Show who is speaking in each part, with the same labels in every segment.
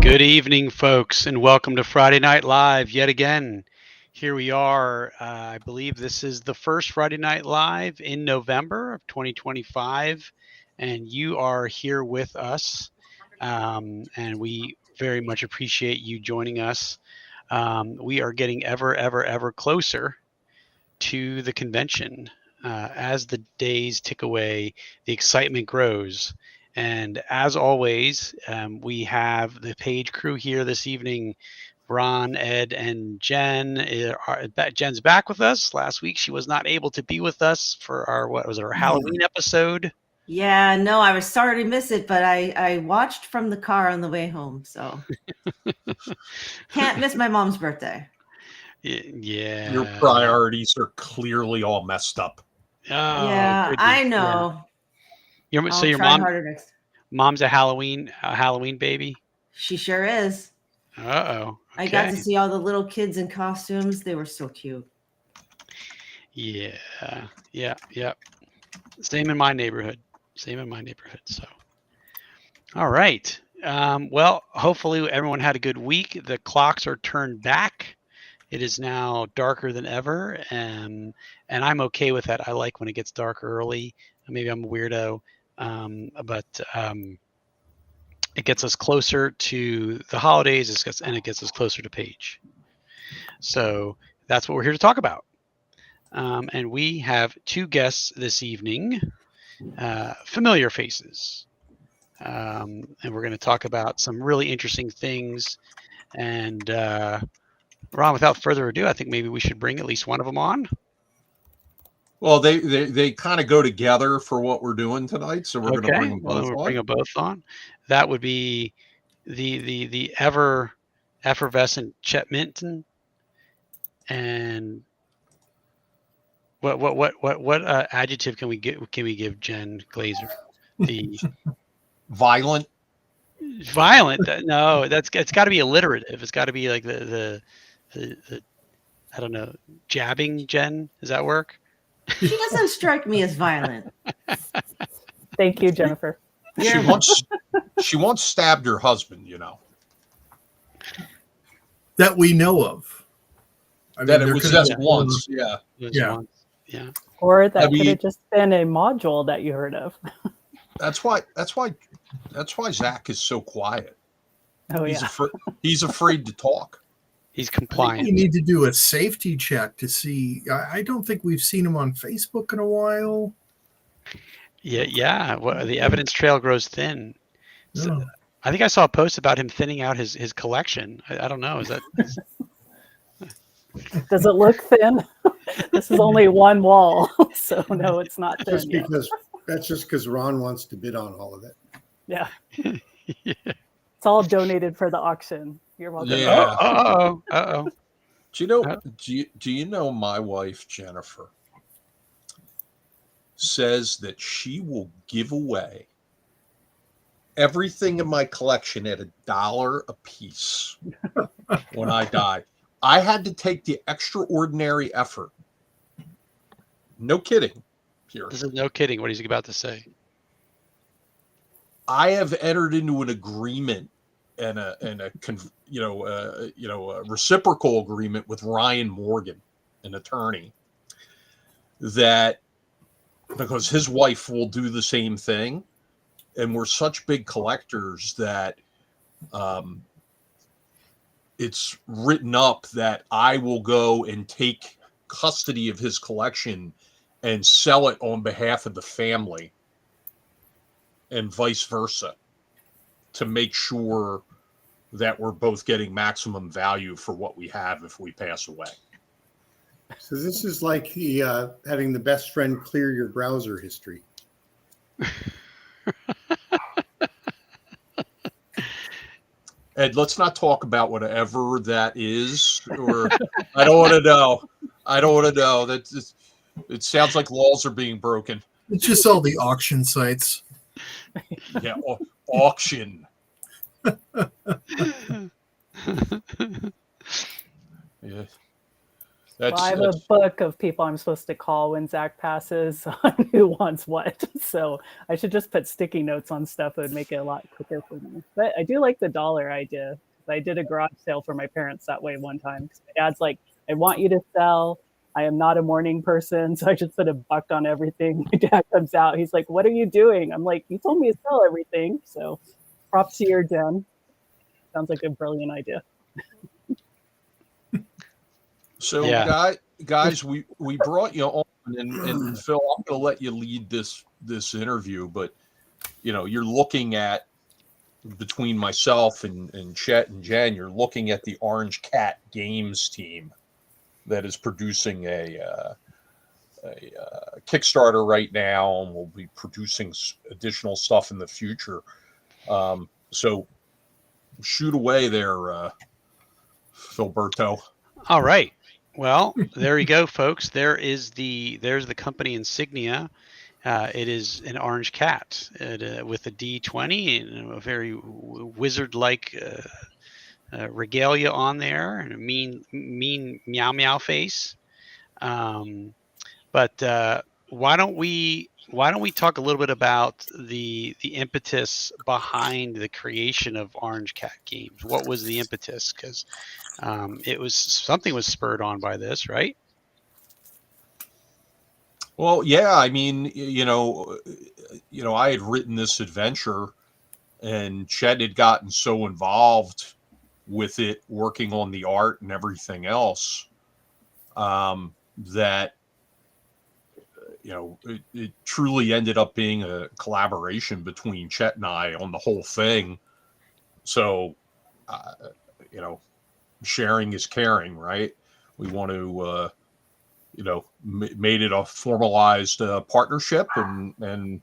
Speaker 1: Good evening, folks, and welcome to Friday Night Live yet again. Here we are. I believe this is the first Friday Night Live in November of 2025, and you are here with us, and we very much appreciate you joining us. We are getting ever closer to the convention. As the days tick away, the excitement grows. And as always, we have the page crew here this evening. Ron, Ed, and Jenn. Jenn's back with us. Last week she was not able to be with us for our Halloween episode.
Speaker 2: Yeah, no, I was sorry to miss it, but I watched from the car on the way home, so can't miss my mom's birthday.
Speaker 1: Yeah.
Speaker 3: Your priorities are clearly all messed up.
Speaker 1: Oh,
Speaker 2: yeah,
Speaker 1: goodness.
Speaker 2: I know.
Speaker 1: Yeah.
Speaker 2: I'll try harder next.
Speaker 1: Mom's a Halloween baby.
Speaker 2: She sure is.
Speaker 1: Okay.
Speaker 2: I got to see all the little kids in costumes. They were so cute.
Speaker 1: Yeah. Same in my neighborhood. So, all right. Well, hopefully everyone had a good week. The clocks are turned back. It is now darker than ever, and I'm okay with that. I like when it gets dark early. Maybe I'm a weirdo, but it gets us closer to the holidays, and it gets us closer to Paige. So that's what we're here to talk about. And we have two guests this evening, familiar faces. And we're going to talk about some really interesting things. And Ron, without further ado, I think maybe we should bring at least one of them on.
Speaker 3: Well, they kind of go together for what we're doing tonight, so we're going to bring them both on.
Speaker 1: Bring them both on. That would be the ever effervescent Chet Minton, and what adjective can we give Jenn Glazar? The
Speaker 3: violent.
Speaker 1: No, it's got to be alliterative. It's got to be like the I don't know, jabbing Jenn. Does that work?
Speaker 2: She doesn't strike me as violent.
Speaker 4: Thank you, Jennifer.
Speaker 3: She once stabbed her husband, you know.
Speaker 5: That we know of.
Speaker 3: I mean, it was just once, yeah.
Speaker 1: Yeah.
Speaker 4: Or that could have just been a module that you heard of.
Speaker 3: That's why Zach is so quiet.
Speaker 4: Oh,
Speaker 3: he's afraid to talk.
Speaker 1: He's compliant.
Speaker 5: You need to do a safety check to see. I don't think we've seen him on Facebook in a while.
Speaker 1: Yeah. Well, the evidence trail grows thin. So, I think I saw a post about him thinning out his collection. I don't know.
Speaker 4: Does it look thin? This is only one wall, so no, it's not thin.
Speaker 6: That's just because Ron wants to bid on all of it.
Speaker 4: Yeah. It's all donated for the auction. You're welcome.
Speaker 3: Yeah.
Speaker 1: Uh-oh.
Speaker 3: Do you know my wife, Jennifer, says that she will give away everything in my collection at $1 a piece when I die. I had to take the extraordinary effort. No kidding. Here.
Speaker 1: This is no kidding what he's about to say.
Speaker 3: I have entered into an agreement and a reciprocal agreement with Ryan Morgan, an attorney, that because his wife will do the same thing, and we're such big collectors that it's written up that I will go and take custody of his collection and sell it on behalf of the family, and vice versa, to make sure that we're both getting maximum value for what we have if we pass away.
Speaker 6: So this is like the having the best friend clear your browser history.
Speaker 3: Ed, let's not talk about whatever that is, or I don't want to know. That it sounds like laws are being broken.
Speaker 5: It's just all the auction sites.
Speaker 3: Yeah, auction. Yeah. That's,
Speaker 4: Well, I have a
Speaker 3: that's
Speaker 4: book of people I'm supposed to call when Zach passes on who wants what. So I should just put sticky notes on stuff. It would make it a lot quicker for me. But I do like the dollar idea. I did a garage sale for my parents that way one time. 'Cause my dad's like, I want you to sell. I am not a morning person, so I just put $1 on everything. My dad comes out. He's like, what are you doing? I'm like, you told me to sell everything. So props to your Jen. Sounds like a brilliant idea.
Speaker 3: so
Speaker 1: Yeah.
Speaker 3: guys, we brought you on, and Phil, I'm going to let you lead this interview, but you're looking at, between myself and Chet and Jen, you're looking at the Orange Cat Games team that is producing a Kickstarter right now, and will be producing additional stuff in the future. So shoot away there, Philberto.
Speaker 1: All right. Well, there you go, folks. There's the company insignia. It is an orange cat with a D20 and a very wizard-like regalia on there, and a mean meow meow face. But why don't we talk a little bit about the impetus behind the creation of Orange Cat Games? What was the impetus? Because it was something was spurred on by this, right?
Speaker 3: Well, yeah, I mean, I had written this adventure, and Chet had gotten so involved with it, working on the art and everything else, that it truly ended up being a collaboration between Chet and I on the whole thing. So, sharing is caring, right? We want to, made it a formalized partnership, and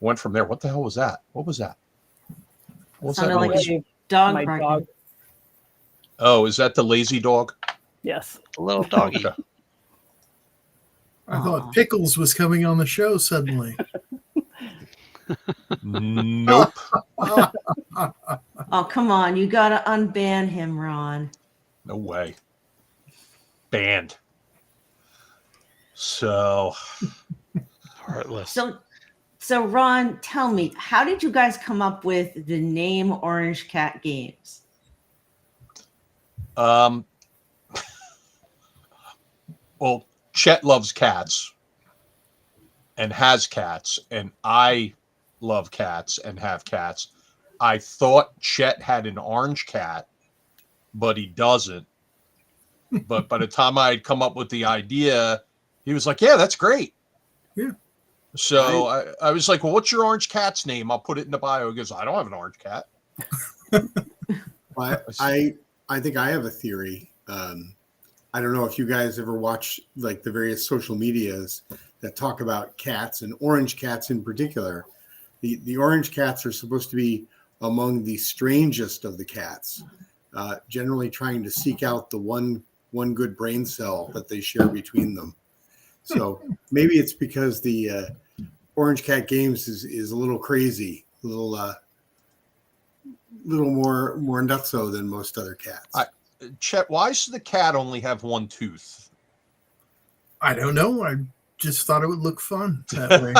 Speaker 3: went from there. What the hell was that? What was that? What's that
Speaker 2: Sounded like
Speaker 3: noise?
Speaker 2: a dog
Speaker 4: My
Speaker 2: barking.
Speaker 4: dog.
Speaker 3: Oh, is that the lazy dog?
Speaker 4: Yes.
Speaker 1: A little doggy.
Speaker 3: Okay.
Speaker 5: I
Speaker 2: Aw.
Speaker 5: thought Pickles was coming on the show suddenly.
Speaker 3: Nope.
Speaker 2: Oh, come on. You got to unban him, Ron.
Speaker 3: No way. Banned. So,
Speaker 1: Heartless.
Speaker 2: So Ron, tell me, how did you guys come up with the name Orange Cat Games?
Speaker 3: well, Chet loves cats and has cats, and I love cats and have cats. I thought Chet had an orange cat, but he doesn't. But by the time I had come up with the idea, he was like, yeah, that's great.
Speaker 5: Yeah.
Speaker 3: So I was like, well, what's your orange cat's name? I'll put it in the bio. He goes, I don't have an orange cat.
Speaker 6: I think I have a theory. I don't know if you guys ever watch like the various social medias that talk about cats and orange cats in particular. The orange cats are supposed to be among the strangest of the cats, generally trying to seek out the one good brain cell that they share between them. So maybe it's because the Orange Cat Games is a little crazy, a little more nutso than most other cats.
Speaker 3: Chet, why does the cat only have one tooth?
Speaker 5: I don't know. I just thought it would look fun that way.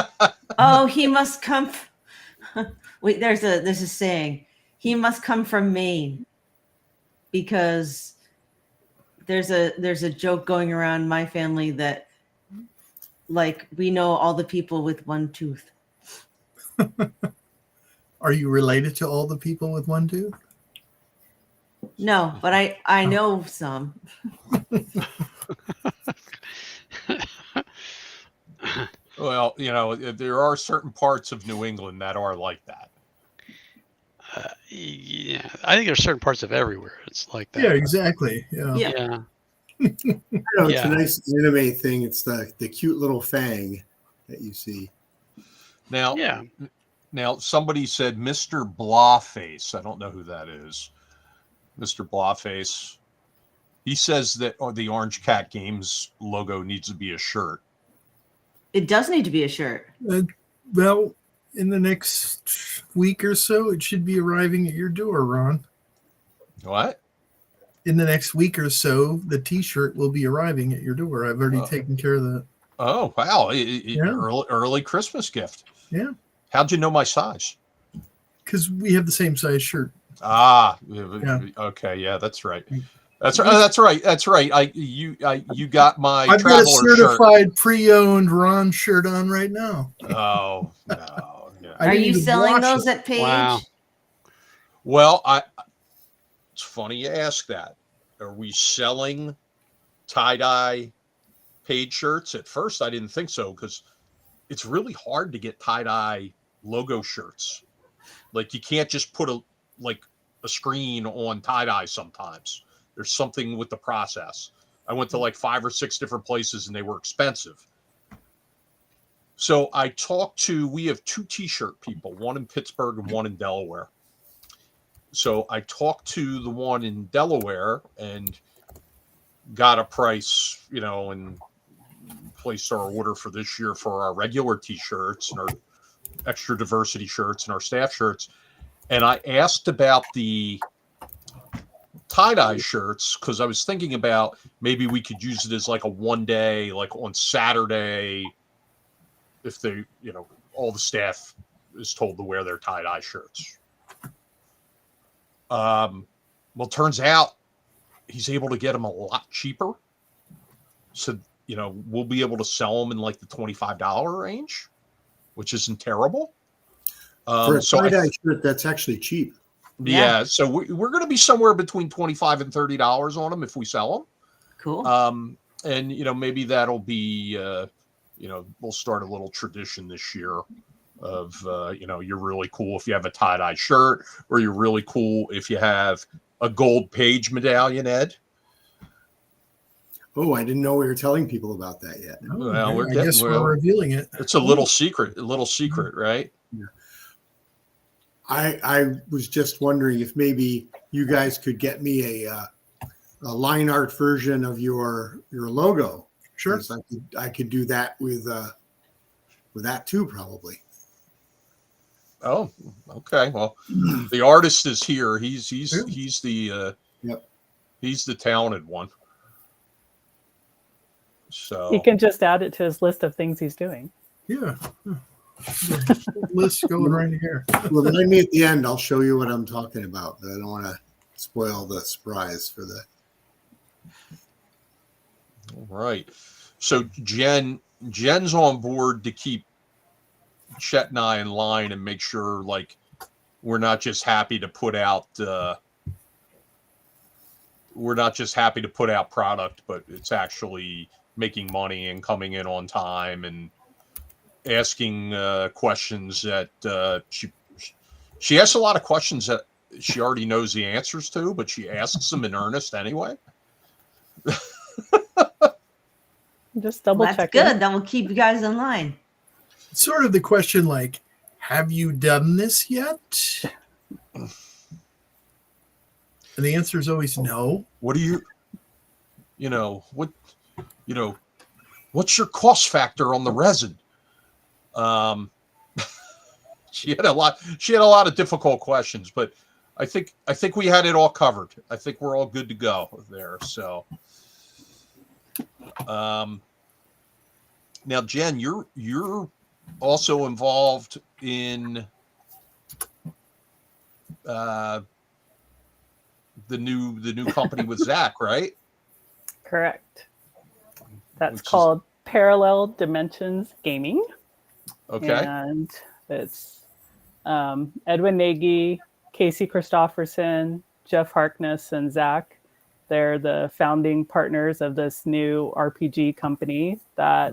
Speaker 2: Oh, he must come. Wait, there's a saying. He must come from Maine, because there's a joke going around my family that, like, we know all the people with one tooth.
Speaker 5: Are you related to all the people with one tooth?
Speaker 2: No, but I know some.
Speaker 3: Well, there are certain parts of New England that are like that.
Speaker 1: Yeah, I think there's certain parts of everywhere it's like that.
Speaker 5: Yeah, exactly. Yeah.
Speaker 2: Yeah.
Speaker 1: Yeah.
Speaker 6: I know, it's
Speaker 1: Yeah.
Speaker 6: a nice anime thing. It's the cute little fang that you see.
Speaker 3: Now,
Speaker 1: Yeah.
Speaker 3: Now, somebody said Mr. Blawface. I don't know who that is. Mr. Blawface. He says that the Orange Cat Games logo needs to be a shirt.
Speaker 2: It does need to be a shirt.
Speaker 5: Well, in the next week or so, it should be arriving at your door, Ron.
Speaker 3: What?
Speaker 5: in the next week or so, the T-shirt will be arriving at your door. I've already taken care of that.
Speaker 3: Oh, wow.
Speaker 5: Yeah.
Speaker 3: Early Christmas gift.
Speaker 5: Yeah.
Speaker 3: How'd you know my size?
Speaker 5: Because we have the same size shirt.
Speaker 3: Ah,
Speaker 5: Yeah.
Speaker 3: okay. Yeah, that's right. That's right. That's right. You got my
Speaker 5: I've got a
Speaker 3: traveler shirt.
Speaker 5: certified pre-owned Ron shirt on right now.
Speaker 3: Oh, no.
Speaker 5: I
Speaker 2: Are
Speaker 5: didn't
Speaker 2: you
Speaker 5: even
Speaker 2: selling
Speaker 5: wash
Speaker 2: those
Speaker 5: it.
Speaker 2: at Page?
Speaker 1: Wow.
Speaker 3: Well, it's funny you ask that. Are we selling tie-dye Page shirts? At first, I didn't think so because it's really hard to get tie-dye logo shirts. Like you can't just put a screen on tie-dye sometimes. There's something with the process. I went to like 5 or 6 different places and they were expensive. So we have 2 t-shirt people, one in Pittsburgh and one in Delaware. So I talked to the one in Delaware and got a price, and placed our order for this year for our regular t-shirts and our extra diversity shirts and our staff shirts. And I asked about the tie-dye shirts because I was thinking about maybe we could use it as like a one day, like on Saturday, if they, all the staff is told to wear their tie-dye shirts. Well, turns out he's able to get them a lot cheaper. So, we'll be able to sell them in like the $25 range, which isn't terrible.
Speaker 6: For a tie-dye shirt, that's actually cheap.
Speaker 3: Yeah, so we're going to be somewhere between $25 and $30 on them if we sell them.
Speaker 2: Cool.
Speaker 3: And maybe that'll be we'll start a little tradition this year of you're really cool if you have a tie-dye shirt, or you're really cool if you have a gold Page medallion, Ed.
Speaker 6: Oh, I didn't know we were telling people about that yet.
Speaker 5: Oh,
Speaker 3: Well,
Speaker 5: I guess we're revealing it.
Speaker 3: It's a little secret, right?
Speaker 6: Yeah. I was just wondering if maybe you guys could get me a line art version of your logo.
Speaker 5: Sure.
Speaker 6: I could do that with that too, probably.
Speaker 3: Oh, okay. Well, the artist is here. He's the he's the talented one. So
Speaker 4: He can just add it to his list of things he's doing.
Speaker 5: Yeah. List going right here.
Speaker 6: Well, remind me at the end. I'll show you what I'm talking about. But I don't want to spoil the surprise for the.
Speaker 3: All right. So Jen's on board to keep Chet and I in line and make sure like we're not just happy to put out product, but it's actually making money and coming in on time and asking questions that she asks a lot of questions that she already knows the answers to, but she asks them in earnest anyway.
Speaker 4: Just double
Speaker 2: That's
Speaker 4: check.
Speaker 2: good. That will keep you guys in line.
Speaker 5: It's sort of the question like, have you done this yet? And the answer is always no.
Speaker 3: What do what's your cost factor on the resin? She had a lot of difficult questions, but I think we had it all covered. I think we're all good to go there. So, now Jen, you're also involved in the new company with Zach, right?
Speaker 4: Correct. That's called Parallel Dimensions Gaming.
Speaker 3: Okay.
Speaker 4: And it's Edwin Nagy, Casey Christopherson, Jeff Harkness, and Zach. They're the founding partners of this new RPG company that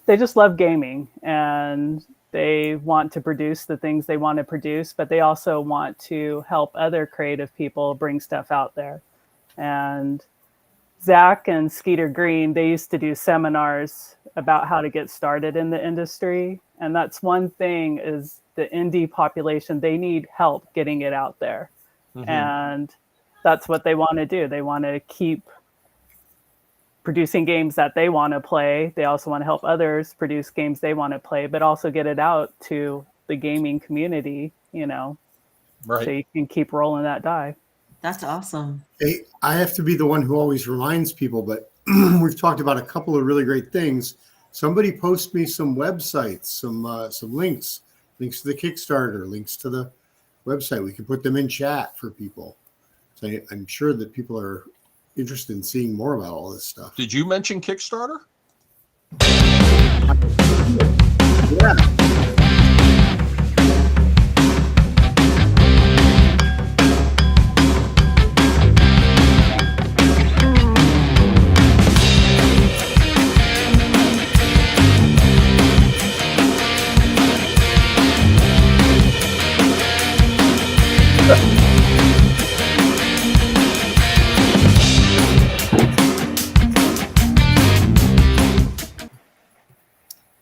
Speaker 4: they just love gaming, and they want to produce the things they want to produce, but they also want to help other creative people bring stuff out there. And Zach and Skeeter Green, they used to do seminars about how to get started in the industry. And that's one thing is the indie population, they need help getting it out there. And that's what they want to do. They want to keep producing games that they want to play. They also want to help others produce games they want to play, but also get it out to the gaming community,
Speaker 3: Right.
Speaker 4: so you can keep rolling that die.
Speaker 2: That's awesome.
Speaker 6: Hey, I have to be the one who always reminds people, but we've talked about a couple of really great things. Somebody post me some websites, some links to the Kickstarter, links to the website. We can put them in chat for people. So I'm sure that people are interested in seeing more about all this stuff.
Speaker 3: Did you mention Kickstarter?
Speaker 6: Yeah.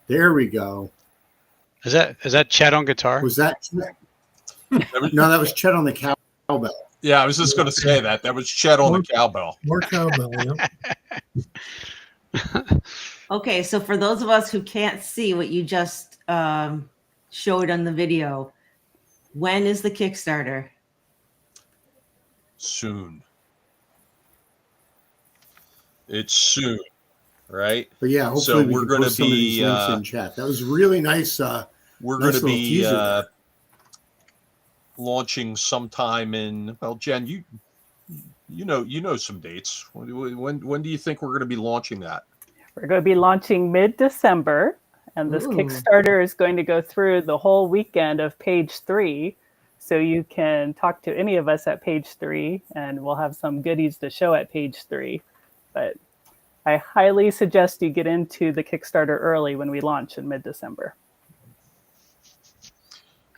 Speaker 6: There we go.
Speaker 1: Is that Chet on guitar?
Speaker 6: Was that Chet? No, that was Chet on the cowbell.
Speaker 3: Yeah, I was just going to say that. That was Chet on the cowbell.
Speaker 5: More cowbell. Yep.
Speaker 2: Okay, so for those of us who can't see what you just showed on the video, when is the Kickstarter?
Speaker 3: Soon. It's soon, right?
Speaker 6: But yeah, hopefully
Speaker 3: So
Speaker 6: we
Speaker 3: we're
Speaker 6: can
Speaker 3: going
Speaker 6: post
Speaker 3: to
Speaker 6: some of these
Speaker 3: be
Speaker 6: links in chat. That was really nice.
Speaker 3: we're
Speaker 6: nice
Speaker 3: going to
Speaker 6: little
Speaker 3: be
Speaker 6: teaser there.
Speaker 3: launching sometime in, well, Jen, you know some dates. When do you think we're going to be launching that?
Speaker 4: We're going to be launching mid-December, and this
Speaker 2: Ooh.
Speaker 4: Kickstarter is going to go through the whole weekend of page 3. So you can talk to any of us at page 3, and we'll have some goodies to show at page 3. But I highly suggest you get into the Kickstarter early when we launch in mid-December.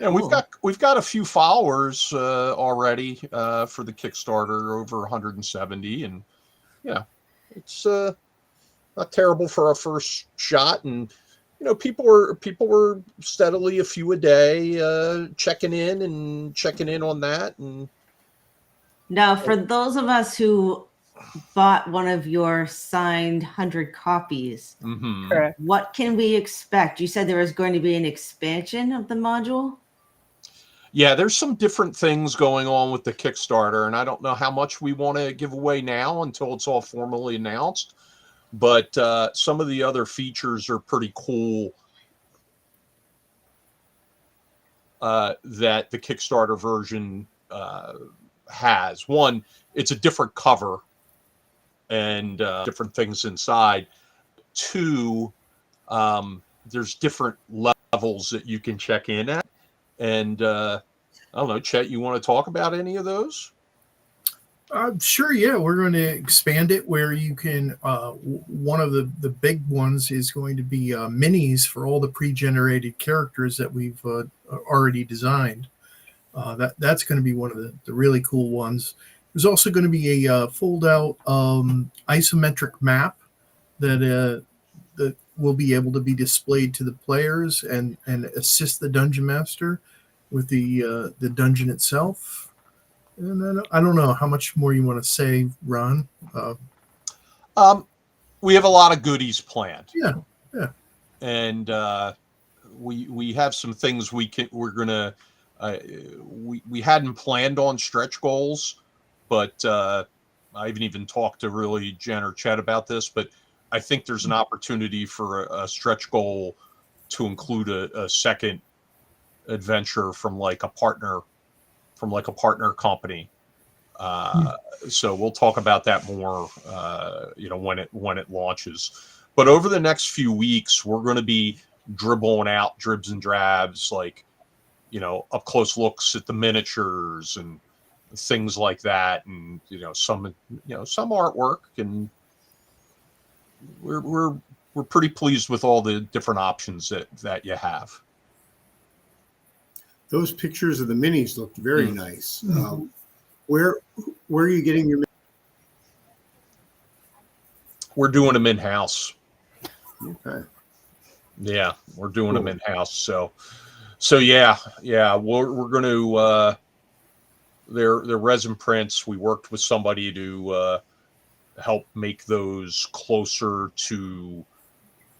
Speaker 3: And
Speaker 2: Cool.
Speaker 3: we've got a few followers already for the Kickstarter, over 170, and yeah, it's not terrible for our first shot. And people were steadily a few a day checking in on that. And
Speaker 2: Now, for those of us who bought one of your signed 100 copies,
Speaker 3: mhm.
Speaker 4: Correct.
Speaker 2: what can we expect? You said there was going to be an expansion of the module?
Speaker 3: Yeah, there's some different things going on with the Kickstarter, and I don't know how much we want to give away now until it's all formally announced. But some of the other features are pretty cool that the Kickstarter version has. One, it's a different cover and different things inside. Two, there's different levels that you can check in at. And I don't know, Chet, you want to talk about any of those?
Speaker 5: Sure, yeah. We're going to expand it where you can. One of the big ones is going to be minis for all the pre-generated characters that we've already designed. That's going to be one of the really cool ones. There's also going to be a fold-out isometric map that will be able to be displayed to the players and assist the dungeon master with the dungeon itself. And I don't know how much more you want to say, Ron.
Speaker 3: We have a lot of goodies planned.
Speaker 5: Yeah.
Speaker 3: And we have some things we hadn't planned on stretch goals, but I haven't even talked to really Jen or Chet about this, but I think there's an opportunity for a stretch goal to include a second adventure from like a partner company. So we'll talk about that more, when it launches. But over the next few weeks, we're going to be dribbling out dribs and drabs, like, up close looks at the miniatures and things like that, and some artwork, and we're pretty pleased with all the different options that you have.
Speaker 6: Those pictures of the minis looked very nice. Where are you getting your?
Speaker 3: We're doing them in-house.
Speaker 6: Okay.
Speaker 3: Yeah, we're doing them in-house. So yeah, we're going to. They're resin prints. We worked with somebody to help make those closer to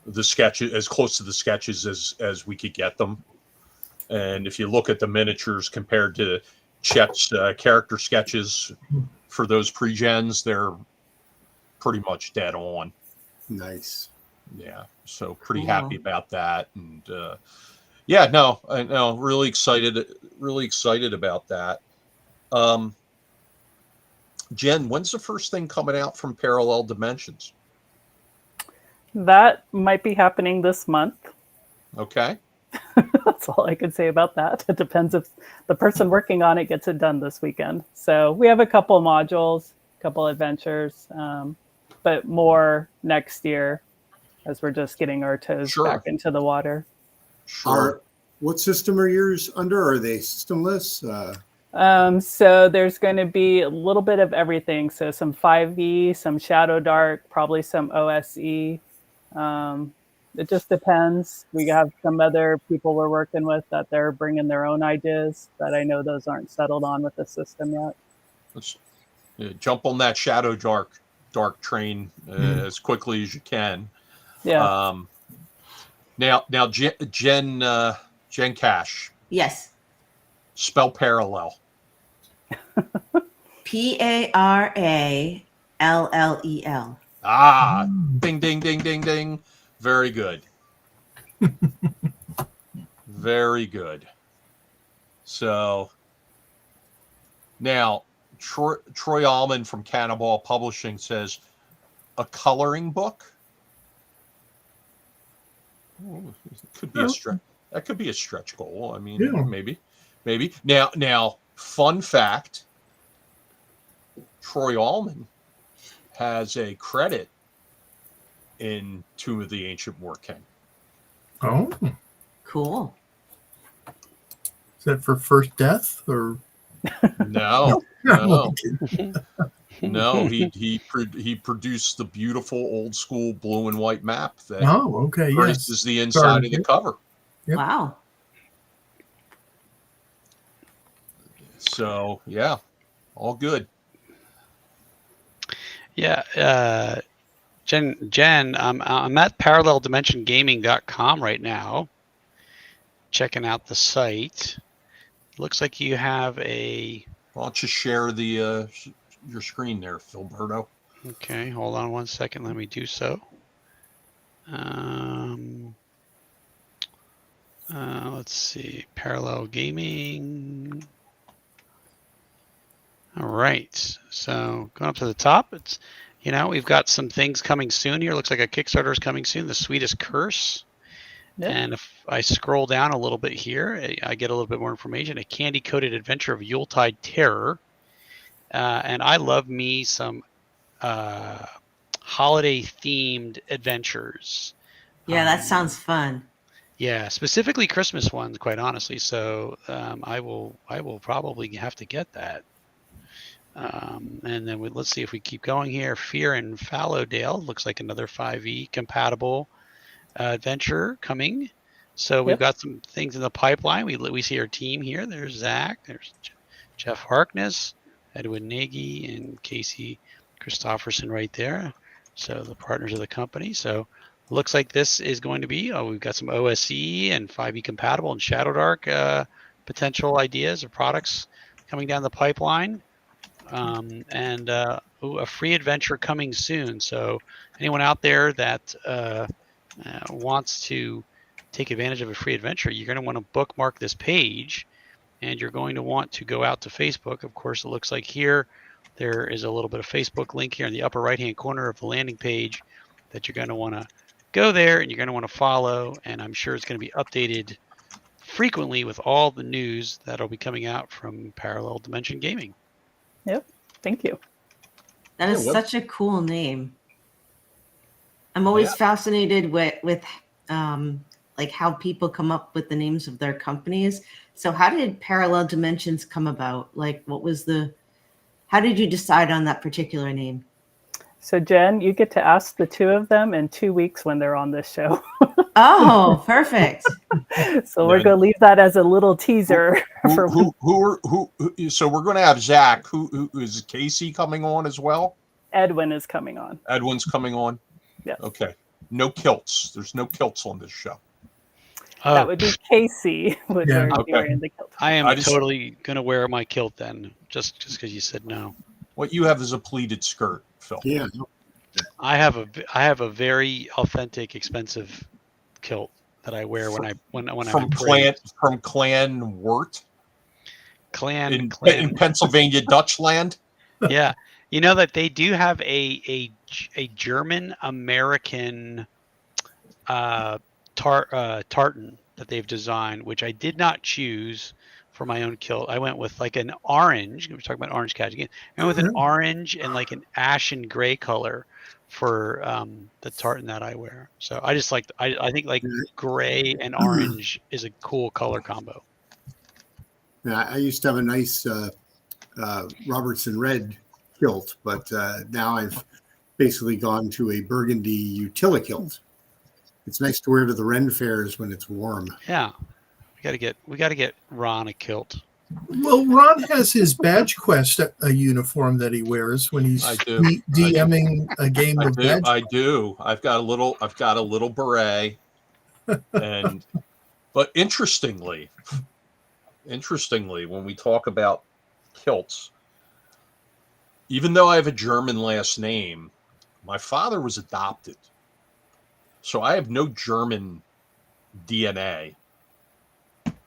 Speaker 3: the sketches, as close to the sketches as we could get them. And if you look at the miniatures compared to Chet's character sketches for those pre-gens, they're pretty much dead on.
Speaker 6: Nice.
Speaker 3: Yeah, so pretty
Speaker 2: Cool.
Speaker 3: happy about that. And yeah, no, I know, really excited about that. Jen, when's the first thing coming out from Parallel Dimensions?
Speaker 4: That might be happening this month.
Speaker 3: Okay.
Speaker 4: That's all I can say about that. It depends if the person working on it gets it done this weekend. So we have a couple modules, a couple adventures, but more next year as we're just getting our toes
Speaker 3: Sure.
Speaker 4: back into the water.
Speaker 3: Sure.
Speaker 6: What system are yours under? Are they systemless?
Speaker 4: So there's going to be a little bit of everything. So some 5e, some Shadow Dark, probably some OSE. It just depends. We have some other people we're working with that they're bringing their own ideas that I know those aren't settled on with the system yet.
Speaker 3: Let's jump on that Shadow Dark train as quickly as you can.
Speaker 4: Yeah.
Speaker 3: Now, Jen Cash,
Speaker 2: Yes.
Speaker 3: spell parallel.
Speaker 2: Parallel.
Speaker 3: Ah, ding, ding, ding, ding, ding. Very good. Very good. So now, Troy Allman from Cannonball Publishing says, a coloring book? Ooh, could be a stretch. That could be a stretch goal. I mean,
Speaker 5: Yeah.
Speaker 3: maybe. Now, fun fact: Troy Allman has a credit in Tomb of the Ancient War King.
Speaker 5: Oh,
Speaker 2: Cool.
Speaker 5: is that for first death or?
Speaker 3: No,
Speaker 5: No.
Speaker 3: no. He produced the beautiful old school blue and white map that
Speaker 5: Oh, okay. Yes.
Speaker 3: graces the inside of the cover.
Speaker 5: Yep.
Speaker 2: Wow.
Speaker 3: So yeah, all good.
Speaker 1: Yeah, Jen, I'm at paralleldimensiongaming.com right now, checking out the site. Looks like you have a.
Speaker 3: Why don't you share the your screen there, Philberto?
Speaker 1: Okay, hold on one second. Let me do so. Let's see, parallel gaming. All right, so going up to the top, it's, we've got some things coming soon here. Looks like a Kickstarter is coming soon, The Sweetest Curse.
Speaker 4: Yep.
Speaker 1: And if I scroll down a little bit here, I get a little bit more information. A candy-coated adventure of Yuletide terror. And I love me some holiday-themed adventures.
Speaker 2: Yeah, that sounds fun.
Speaker 1: Yeah, specifically Christmas ones, quite honestly. So I will probably have to get that. And then let's see if we keep going here. Fear in Fallowdale looks like another 5e compatible adventure coming. So we've got some things in the pipeline. We see our team here. There's Zach. There's Jeff Harkness, Edwin Nagy, and Casey Christopherson right there. So the partners of the company. So looks like this is going to be, we've got some OSE and 5e compatible and Shadow Dark potential ideas or products coming down the pipeline. And a free adventure coming soon. So anyone out there that wants to take advantage of a free adventure, you're going to want to bookmark this page, and you're going to want to go out to Facebook. Of course, it looks like here there is a little bit of Facebook link here in the upper right hand corner of the landing page that you're going to want to go there, and you're going to want to follow, and I'm sure it's going to be updated frequently with all the news that'll be coming out from Parallel Dimension Gaming.
Speaker 4: Yep. Thank you.
Speaker 2: That is such a cool name. I'm always fascinated with like how people come up with the names of their companies. So how did Parallel Dimensions come about? Like, how did you decide on that particular name?
Speaker 4: So Jen, you get to ask the two of them in 2 weeks when they're on this show.
Speaker 2: Oh, perfect.
Speaker 4: So we're going to leave that as a little teaser.
Speaker 3: So we're going to have Zach. Who is Casey coming on as well?
Speaker 4: Edwin is coming on.
Speaker 3: Edwin's coming on.
Speaker 4: Yeah.
Speaker 3: Okay. No kilts. There's no kilts on this show.
Speaker 1: Oh,
Speaker 4: That would be Casey would
Speaker 5: Yeah.
Speaker 4: be
Speaker 3: Okay.
Speaker 4: wearing the kilt.
Speaker 1: I am
Speaker 3: I just-
Speaker 1: totally gonna wear my kilt then, just because you said no.
Speaker 3: What you have is a pleated skirt, Phil.
Speaker 6: Yeah.
Speaker 1: I have a very authentic, expensive kilt that I wear when I'm in
Speaker 3: From
Speaker 1: parade.
Speaker 3: Clan Wirt
Speaker 1: Clan.
Speaker 3: in Pennsylvania, Dutchland.
Speaker 1: Yeah, you know that they do have a German American tartan that they've designed, which I did not choose for my own kilt. I went with like an orange. We're talking about orange cats again. I went with an orange and like an ashen gray color for the tartan that I wear. So I just like I think like gray and orange is a cool color combo.
Speaker 6: I used to have a nice Robertson red kilt, but now I've basically gone to a burgundy Utila kilt. It's nice to wear to the Ren fairs when it's warm.
Speaker 1: Yeah, we gotta get Ron a kilt.
Speaker 5: Well, Ron has his Badge Quest a uniform that he wears when he's
Speaker 3: I do.
Speaker 5: DMing a game of Badge.
Speaker 3: I do. I've got a little beret, but interestingly, when we talk about kilts, even though I have a German last name, my father was adopted, so I have no German DNA.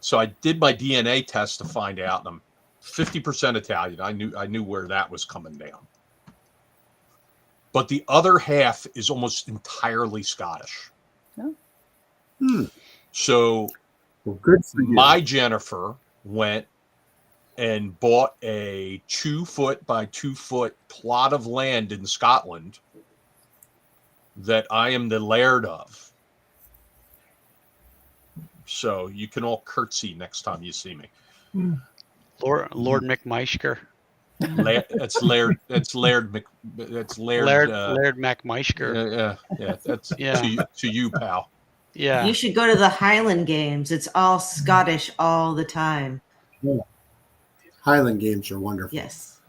Speaker 3: So I did my DNA test to find out, and I'm 50% Italian. I knew where that was coming down. But the other half is almost entirely Scottish.
Speaker 4: Oh.
Speaker 3: So
Speaker 6: Well, good for you.
Speaker 3: my Jennifer went and bought a 2 foot by 2 foot plot of land in Scotland that I am the laird of. So you can all curtsy next time you see me.
Speaker 1: Lord McMeisker.
Speaker 3: That's Laird. That's Laird. That's Laird.
Speaker 1: Laird McMeisker.
Speaker 3: Yeah. That's
Speaker 1: Yeah.
Speaker 3: to you, pal.
Speaker 1: Yeah.
Speaker 2: You should go to the Highland Games. It's all Scottish all the time.
Speaker 6: Highland games are wonderful.
Speaker 2: Yes.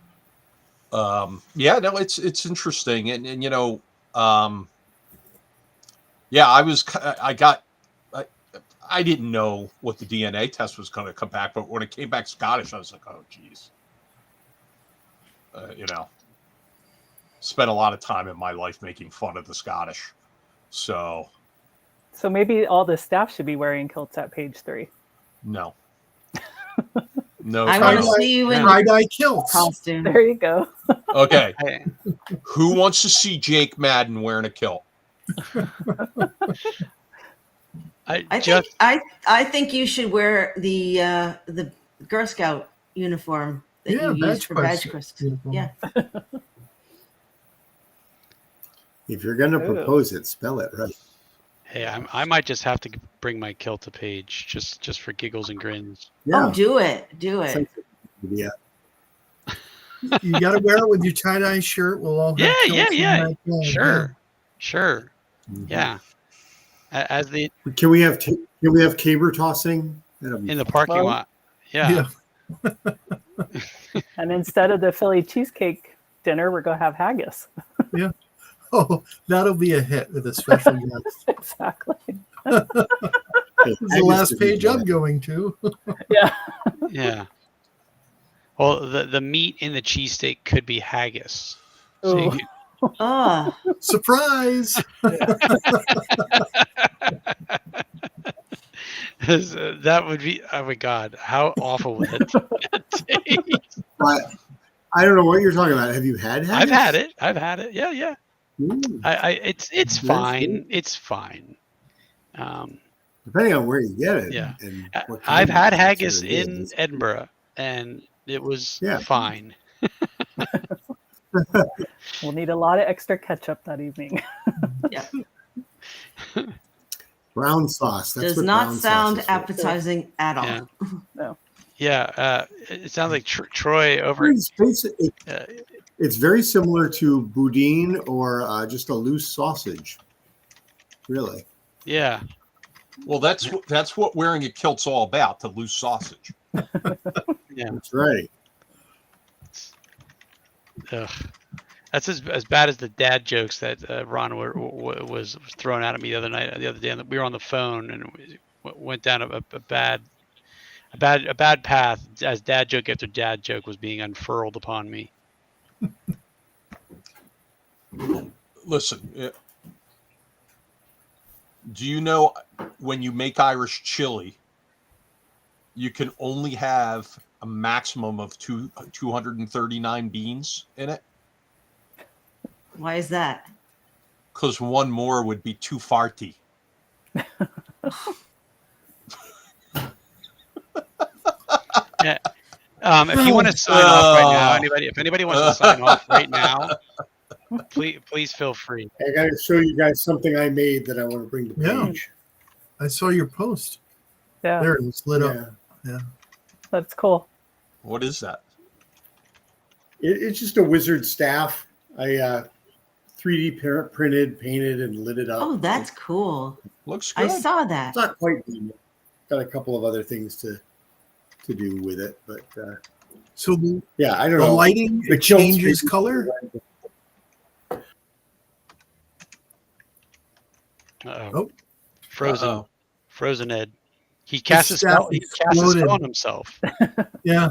Speaker 3: Yeah, no, it's interesting, and you know, I didn't know what the DNA test was going to come back, but when it came back Scottish, I was like, oh, geez. You know, spent a lot of time in my life making fun of the Scottish. So
Speaker 4: maybe all the staff should be wearing kilts at page 3.
Speaker 3: no. No.
Speaker 2: I want to see you in
Speaker 5: Tie-dye kilts.
Speaker 2: costume.
Speaker 4: There you go.
Speaker 3: Okay.
Speaker 1: Hey,
Speaker 3: Who wants to see Jake Madden wearing a kilt?
Speaker 2: I think you should wear the Girl Scout uniform that you used for Badge Quest.
Speaker 5: uniform.
Speaker 2: Yeah.
Speaker 6: If you're going to
Speaker 4: Ooh.
Speaker 6: propose it, spell it right.
Speaker 1: hey, I might just have to bring my kilt to Paige just for giggles and grins.
Speaker 6: Yeah.
Speaker 2: Oh, do it. Do it.
Speaker 6: Yeah.
Speaker 5: You got to wear it with your tie-dye shirt. We'll all have
Speaker 1: Yeah,
Speaker 5: kilts
Speaker 1: yeah.
Speaker 5: on that day.
Speaker 1: Sure.
Speaker 6: Mhm.
Speaker 1: Yeah. As the
Speaker 6: Can we have caber tossing? That'll be
Speaker 1: in the
Speaker 6: fun.
Speaker 1: parking
Speaker 4: Well,
Speaker 1: lot. Yeah.
Speaker 4: And instead of the Philly cheesecake dinner, we're going to have haggis.
Speaker 5: Oh, that'll be a hit with a special guest.
Speaker 4: Exactly.
Speaker 6: Okay,
Speaker 5: This is the last page I'm going to.
Speaker 4: Yeah.
Speaker 1: Yeah. Well, the meat in the cheesesteak could be haggis. So you
Speaker 4: Oh.
Speaker 1: could-
Speaker 2: Oh,
Speaker 5: Surprise!
Speaker 1: that would be, oh my God, how awful would that taste?
Speaker 6: But I don't know what you're talking about. Have you had haggis?
Speaker 1: I've had it. Yeah.
Speaker 6: Ooh.
Speaker 1: It's
Speaker 6: That's
Speaker 1: fine.
Speaker 6: good.
Speaker 1: It's fine.
Speaker 6: Depending on where you get it.
Speaker 1: Yeah.
Speaker 6: And what kind
Speaker 1: I've
Speaker 6: of
Speaker 1: had
Speaker 6: haggis
Speaker 1: haggis
Speaker 6: it
Speaker 1: in
Speaker 6: is.
Speaker 1: Edinburgh, and it was
Speaker 6: Yeah.
Speaker 1: fine.
Speaker 4: We'll need a lot of extra ketchup that evening.
Speaker 2: yeah.
Speaker 6: Brown sauce. That's
Speaker 2: Does
Speaker 6: what
Speaker 2: not
Speaker 6: brown sauce
Speaker 2: sound
Speaker 6: is for.
Speaker 2: appetizing at all.
Speaker 1: Yeah.
Speaker 4: No.
Speaker 1: Yeah. It sounds like Troy over.
Speaker 6: It's very similar to boudin or just a loose sausage. Really.
Speaker 1: Yeah.
Speaker 3: Well, that's what wearing a kilt's all about, the loose sausage.
Speaker 1: Yeah.
Speaker 6: That's right.
Speaker 1: Ugh. That's as bad as the dad jokes that Ron was throwing out at me the other day. We were on the phone, and went down a bad path as dad joke after dad joke was being unfurled upon me.
Speaker 3: Listen, do you know when you make Irish chili, you can only have a maximum of 239 beans in it?
Speaker 2: Why is that?
Speaker 3: Because one more would be too farty.
Speaker 1: Yeah. If you want to sign off right now, if anybody wants to sign off right now, please feel free.
Speaker 6: I got to show you guys something I made that I want to bring to
Speaker 5: Yeah.
Speaker 6: page.
Speaker 5: I saw your post.
Speaker 4: Yeah,
Speaker 5: There, it was lit up.
Speaker 6: Yeah.
Speaker 4: that's cool.
Speaker 3: What is that?
Speaker 6: It's just a wizard staff. I 3D printed, painted, and lit it up.
Speaker 2: Oh, that's cool.
Speaker 3: Looks good.
Speaker 2: I saw that.
Speaker 6: It's not quite done yet. Got a couple of other things to do with it, but
Speaker 5: So the
Speaker 6: yeah, I don't
Speaker 5: the
Speaker 6: know.
Speaker 5: lighting
Speaker 6: The
Speaker 5: it
Speaker 6: kilt
Speaker 5: changes
Speaker 6: space-
Speaker 5: color.
Speaker 1: Uh-oh.
Speaker 5: Oh.
Speaker 1: Frozen.
Speaker 3: Uh-oh.
Speaker 1: Frozen Ed. He cast his
Speaker 5: staff
Speaker 1: spell. He cast a spell
Speaker 5: exploded.
Speaker 1: on himself.
Speaker 5: Yeah.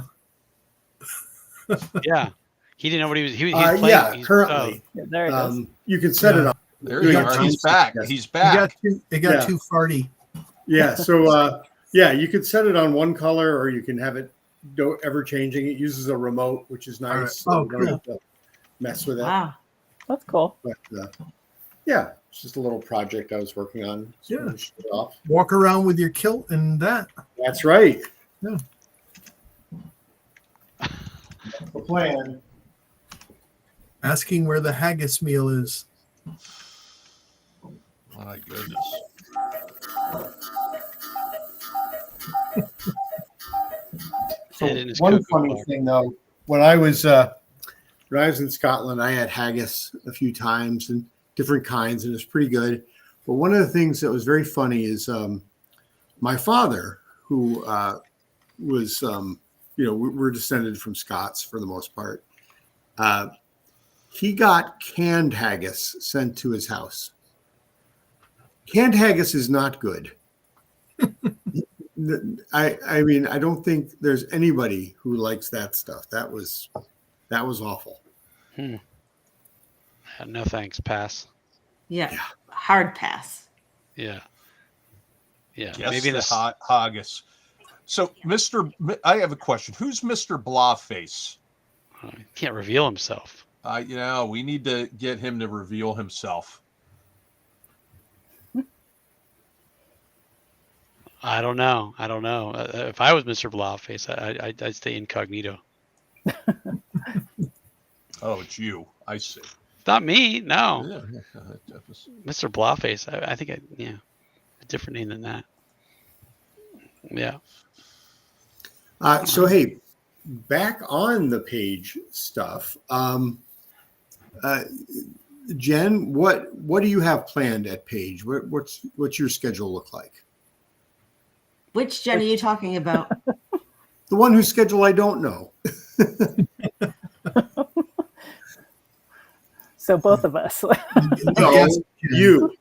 Speaker 1: Yeah. He didn't know what he was. He's playing.
Speaker 6: Yeah,
Speaker 1: he's,
Speaker 6: currently.
Speaker 4: Yeah, there it is.
Speaker 6: You can set it
Speaker 5: Yeah.
Speaker 6: up.
Speaker 3: There
Speaker 6: You
Speaker 3: you
Speaker 6: got
Speaker 3: are. He's
Speaker 6: two-
Speaker 3: back.
Speaker 6: yes.
Speaker 3: He's
Speaker 5: It got
Speaker 3: back.
Speaker 6: Yeah.
Speaker 5: too farty.
Speaker 6: Yeah, so yeah, you could set it on one color, or you can have it ever changing. It uses a remote, which is nice.
Speaker 5: All right.
Speaker 6: So
Speaker 5: Oh,
Speaker 6: you don't have to mess with it.
Speaker 2: Wow.
Speaker 4: That's cool.
Speaker 6: But yeah, it's just a little project I was working on. So
Speaker 5: Yeah.
Speaker 6: I show it off.
Speaker 5: Walk around with your kilt and that.
Speaker 6: That's right.
Speaker 5: Yeah.
Speaker 6: The plan.
Speaker 5: Asking where the haggis meal is.
Speaker 3: My goodness.
Speaker 6: So
Speaker 1: Ed and his
Speaker 6: one
Speaker 1: cuckoo
Speaker 6: funny
Speaker 1: clock.
Speaker 6: thing though, when I was in Scotland, I had haggis a few times and different kinds, and it's pretty good. But one of the things that was very funny is my father, who was we're descended from Scots for the most part. He got canned haggis sent to his house. Canned haggis is not good. I mean, I don't think there's anybody who likes that stuff. That was awful.
Speaker 1: No thanks. Pass.
Speaker 2: Yeah. Hard pass.
Speaker 1: Yeah. Yeah.
Speaker 3: Yes,
Speaker 1: Maybe
Speaker 3: the
Speaker 1: this.
Speaker 3: haggis. So, I have a question. Who's Mr. Blawface?
Speaker 1: He can't reveal himself.
Speaker 3: We need to get him to reveal himself.
Speaker 1: I don't know. If I was Mr. Blobface, I'd stay incognito.
Speaker 3: Oh, it's you. I see.
Speaker 1: It's not me. No.
Speaker 3: Yeah. That was-
Speaker 1: Mr. Blobface. I think a different name than that. Yeah.
Speaker 6: So hey, back on the page stuff. Jen, what do you have planned at Page? What's your schedule look like?
Speaker 2: Which Jen are you talking about?
Speaker 6: The one whose schedule I don't know.
Speaker 4: So both of us.
Speaker 6: No, you.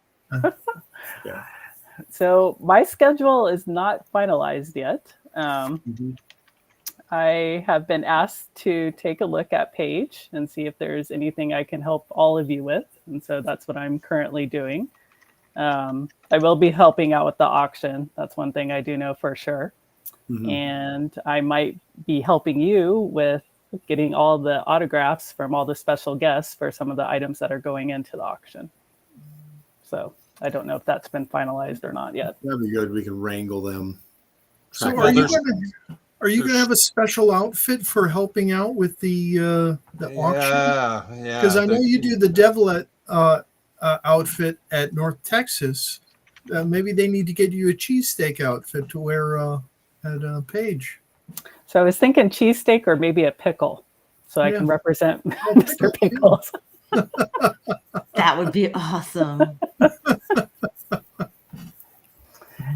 Speaker 4: So my schedule is not finalized yet.
Speaker 6: Mhm.
Speaker 4: I have been asked to take a look at Page and see if there's anything I can help all of you with. And so that's what I'm currently doing. I will be helping out with the auction. That's one thing I do know for sure.
Speaker 6: Mhm.
Speaker 4: And I might be helping you with getting all the autographs from all the special guests for some of the items that are going into the auction. So I don't know if that's been finalized or not yet.
Speaker 6: That'd be good. We can wrangle them.
Speaker 5: So
Speaker 6: Track
Speaker 5: are you
Speaker 6: them.
Speaker 5: gonna have a special outfit for helping out with the auction?
Speaker 3: Yeah.
Speaker 5: Because I know you do the Devlet outfit at North Texas. Maybe they need to get you a cheesesteak outfit to wear at Page.
Speaker 4: So I was thinking cheesesteak or maybe a pickle, so I
Speaker 5: Yeah.
Speaker 4: can represent
Speaker 5: Oh,
Speaker 4: Mr.
Speaker 5: pickles, too.
Speaker 4: Pickles.
Speaker 2: That would be awesome.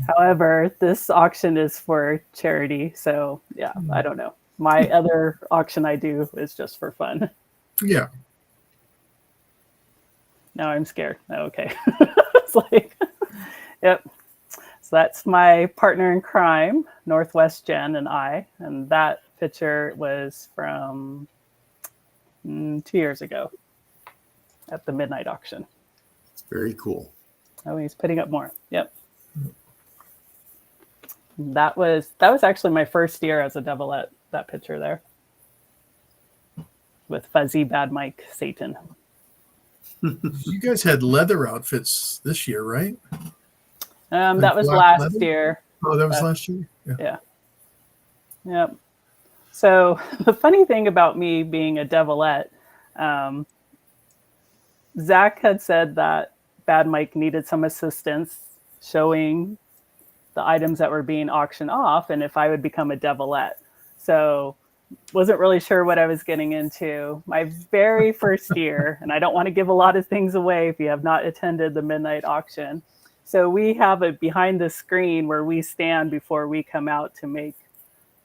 Speaker 4: However, this auction is for charity, so yeah, I don't know. My other auction I do is just for fun.
Speaker 5: Yeah.
Speaker 4: Now I'm scared. Okay. It's like, yep. It's that's my partner in crime, Northwest Jenn and I. And that picture was from 2 years ago at the midnight auction.
Speaker 6: It's very cool.
Speaker 4: Oh, he's putting up more. Yep. That was actually my first year as a Devilette, that picture there. With Fuzzy, Bad Mike, Satan.
Speaker 5: You guys had leather outfits this year, right?
Speaker 4: That was
Speaker 5: black
Speaker 4: last
Speaker 5: leather?
Speaker 4: year.
Speaker 5: Oh, that was last year?
Speaker 4: Yeah. Yep. So the funny thing about me being a Devilette, Zach had said that Bad Mike needed some assistance showing the items that were being auctioned off and if I would become a Devilette. So wasn't really sure what I was getting into. My very first year, and I don't want to give a lot of things away if you have not attended the midnight auction. So we have a behind the screen where we stand before we come out to make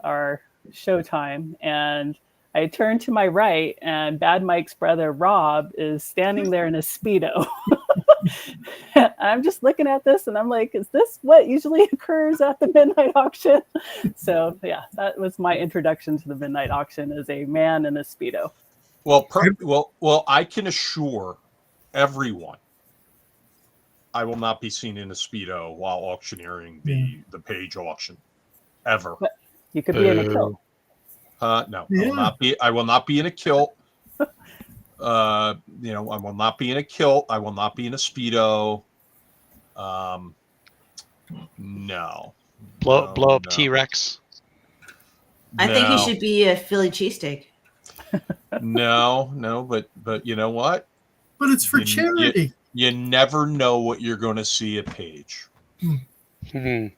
Speaker 4: our showtime. And I turn to my right and Bad Mike's brother, Rob, is standing there in a Speedo. I'm just looking at this and I'm like, is this what usually occurs at the midnight auction? So yeah, that was my introduction to the midnight auction as a man in a Speedo.
Speaker 3: Well, I can assure everyone I will not be seen in a Speedo while auctioneering the page auction ever.
Speaker 4: But you could be in a kilt.
Speaker 3: No, I will not be in a kilt. I will not be in a kilt. I will not be in a Speedo. No.
Speaker 1: Blow up
Speaker 3: no.
Speaker 1: T-Rex.
Speaker 2: I think he should be a Philly cheesesteak.
Speaker 3: No, but you know what?
Speaker 5: But it's for charity.
Speaker 3: You never know what you're going to see at Page. And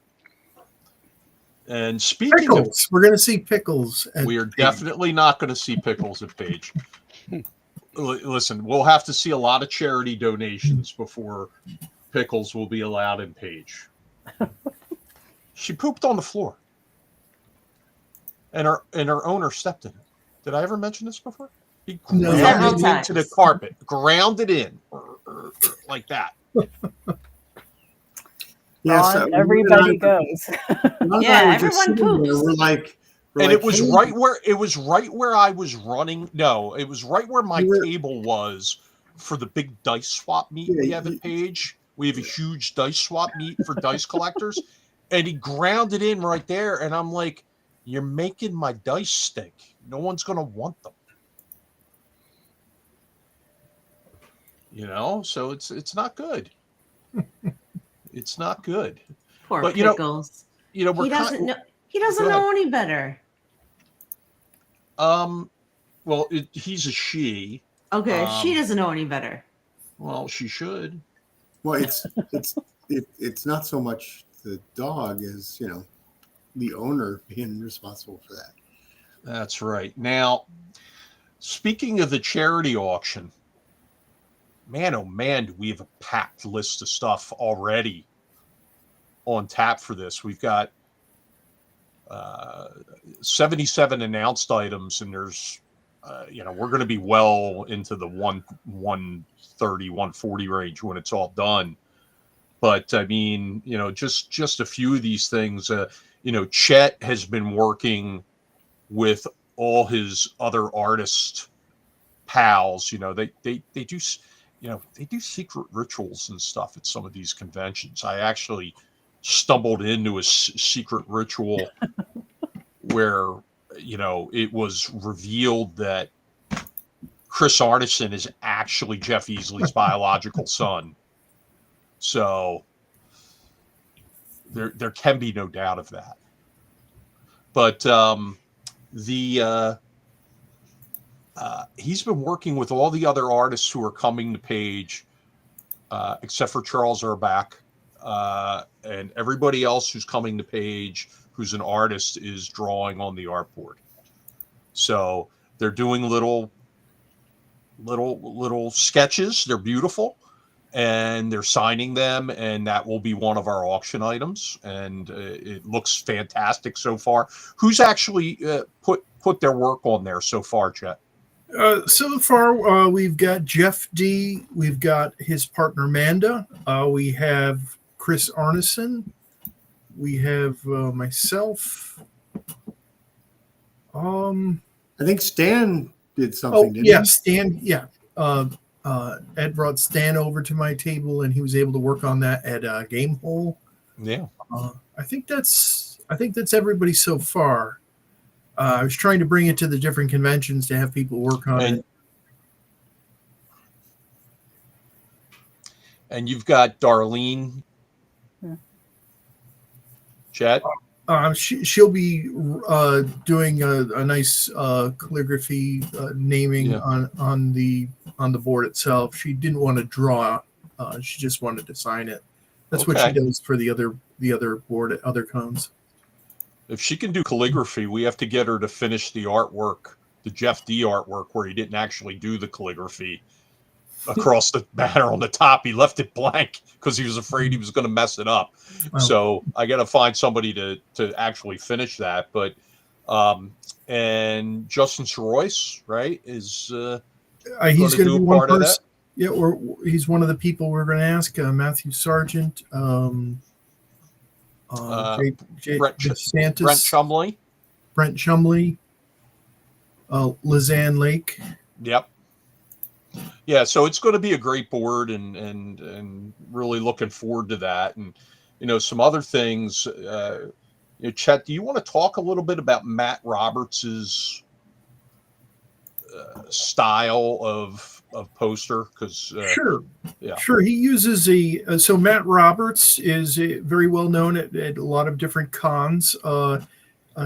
Speaker 3: speaking
Speaker 5: Pickles. We're going to see pickles.
Speaker 3: We are definitely not going to see pickles at Page. Listen, we'll have to see a lot of charity donations before pickles will be allowed in Page. She pooped on the floor, and her owner stepped in it. Did I ever mention this before? He ground it into the carpet, ground it in like that.
Speaker 6: Yes,
Speaker 4: everybody goes.
Speaker 2: Yeah, everyone poops.
Speaker 6: We're like,
Speaker 3: it was right where I was running. No, it was right where my table was for the big dice swap meet we have at Page. We have a huge dice swap meet for dice collectors, and he ground it in right there. And I'm like, "You're making my dice stink. No one's gonna want them." So it's not good. It's not good.
Speaker 2: Poor Pickles. He doesn't know. He doesn't know any better.
Speaker 3: Well, he's a she.
Speaker 2: Okay, she doesn't know any better.
Speaker 3: Well, she should.
Speaker 6: Well, it's not so much the dog as the owner being responsible for that.
Speaker 3: That's right. Now, speaking of the charity auction, man, oh man, do we have a packed list of stuff already on tap for this. We've got 77 announced items, and there's, we're going to be well into the 130, 140 range when it's all done. But I mean, just a few of these things, Chet has been working with all his other artist pals. They do, they do secret rituals and stuff at some of these conventions. I actually stumbled into a secret ritual where, it was revealed that Chris Arneson is actually Jeff Easley's biological son. So there can be no doubt of that. But he's been working with all the other artists who are coming to Page, except for Charles Urbach, and everybody else who's coming to Page who's an artist is drawing on the artboard. So they're doing little sketches. They're beautiful, and they're signing them, and that will be one of our auction items. And it looks fantastic so far. Who's actually put their work on there so far, Chet?
Speaker 5: So far, we've got Jeff D. We've got his partner Manda. We have Chris Arneson. we have myself.
Speaker 6: I think Stan did something.
Speaker 5: Oh
Speaker 6: didn't
Speaker 5: yeah,
Speaker 6: he?
Speaker 5: Stan. Yeah, Ed brought Stan over to my table, and he was able to work on that at Gamehole.
Speaker 3: Yeah.
Speaker 5: I think that's everybody so far. I was trying to bring it to the different conventions to have people work on it.
Speaker 3: And you've got Darlene.
Speaker 4: Yeah.
Speaker 3: Chet.
Speaker 5: She'll be doing a nice calligraphy naming on the board itself. She didn't want to draw; she just wanted to sign it. That's what she does for the other board at other cons.
Speaker 3: If she can do calligraphy, we have to get her to finish the artwork, the Jeff D artwork, where he didn't actually do the calligraphy across the banner on the top. He left it blank because he was afraid he was going to mess it up.
Speaker 5: Oh.
Speaker 3: So I got to find somebody to actually finish that. But and Justin Royce, right, is
Speaker 5: he's going to be one person.
Speaker 3: Of that?
Speaker 5: Yeah, or he's one of the people we're going to ask. Matthew Sargent,
Speaker 3: Brent
Speaker 5: DeSantis, Brent Chumley, Lizanne Lake.
Speaker 3: Yep. Yeah, so it's going to be a great board, and really looking forward to that. And some other things. Chet, do you want to talk a little bit about Matt Roberts's style of poster? Because
Speaker 5: sure. He uses so Matt Roberts is very well known at a lot of different cons.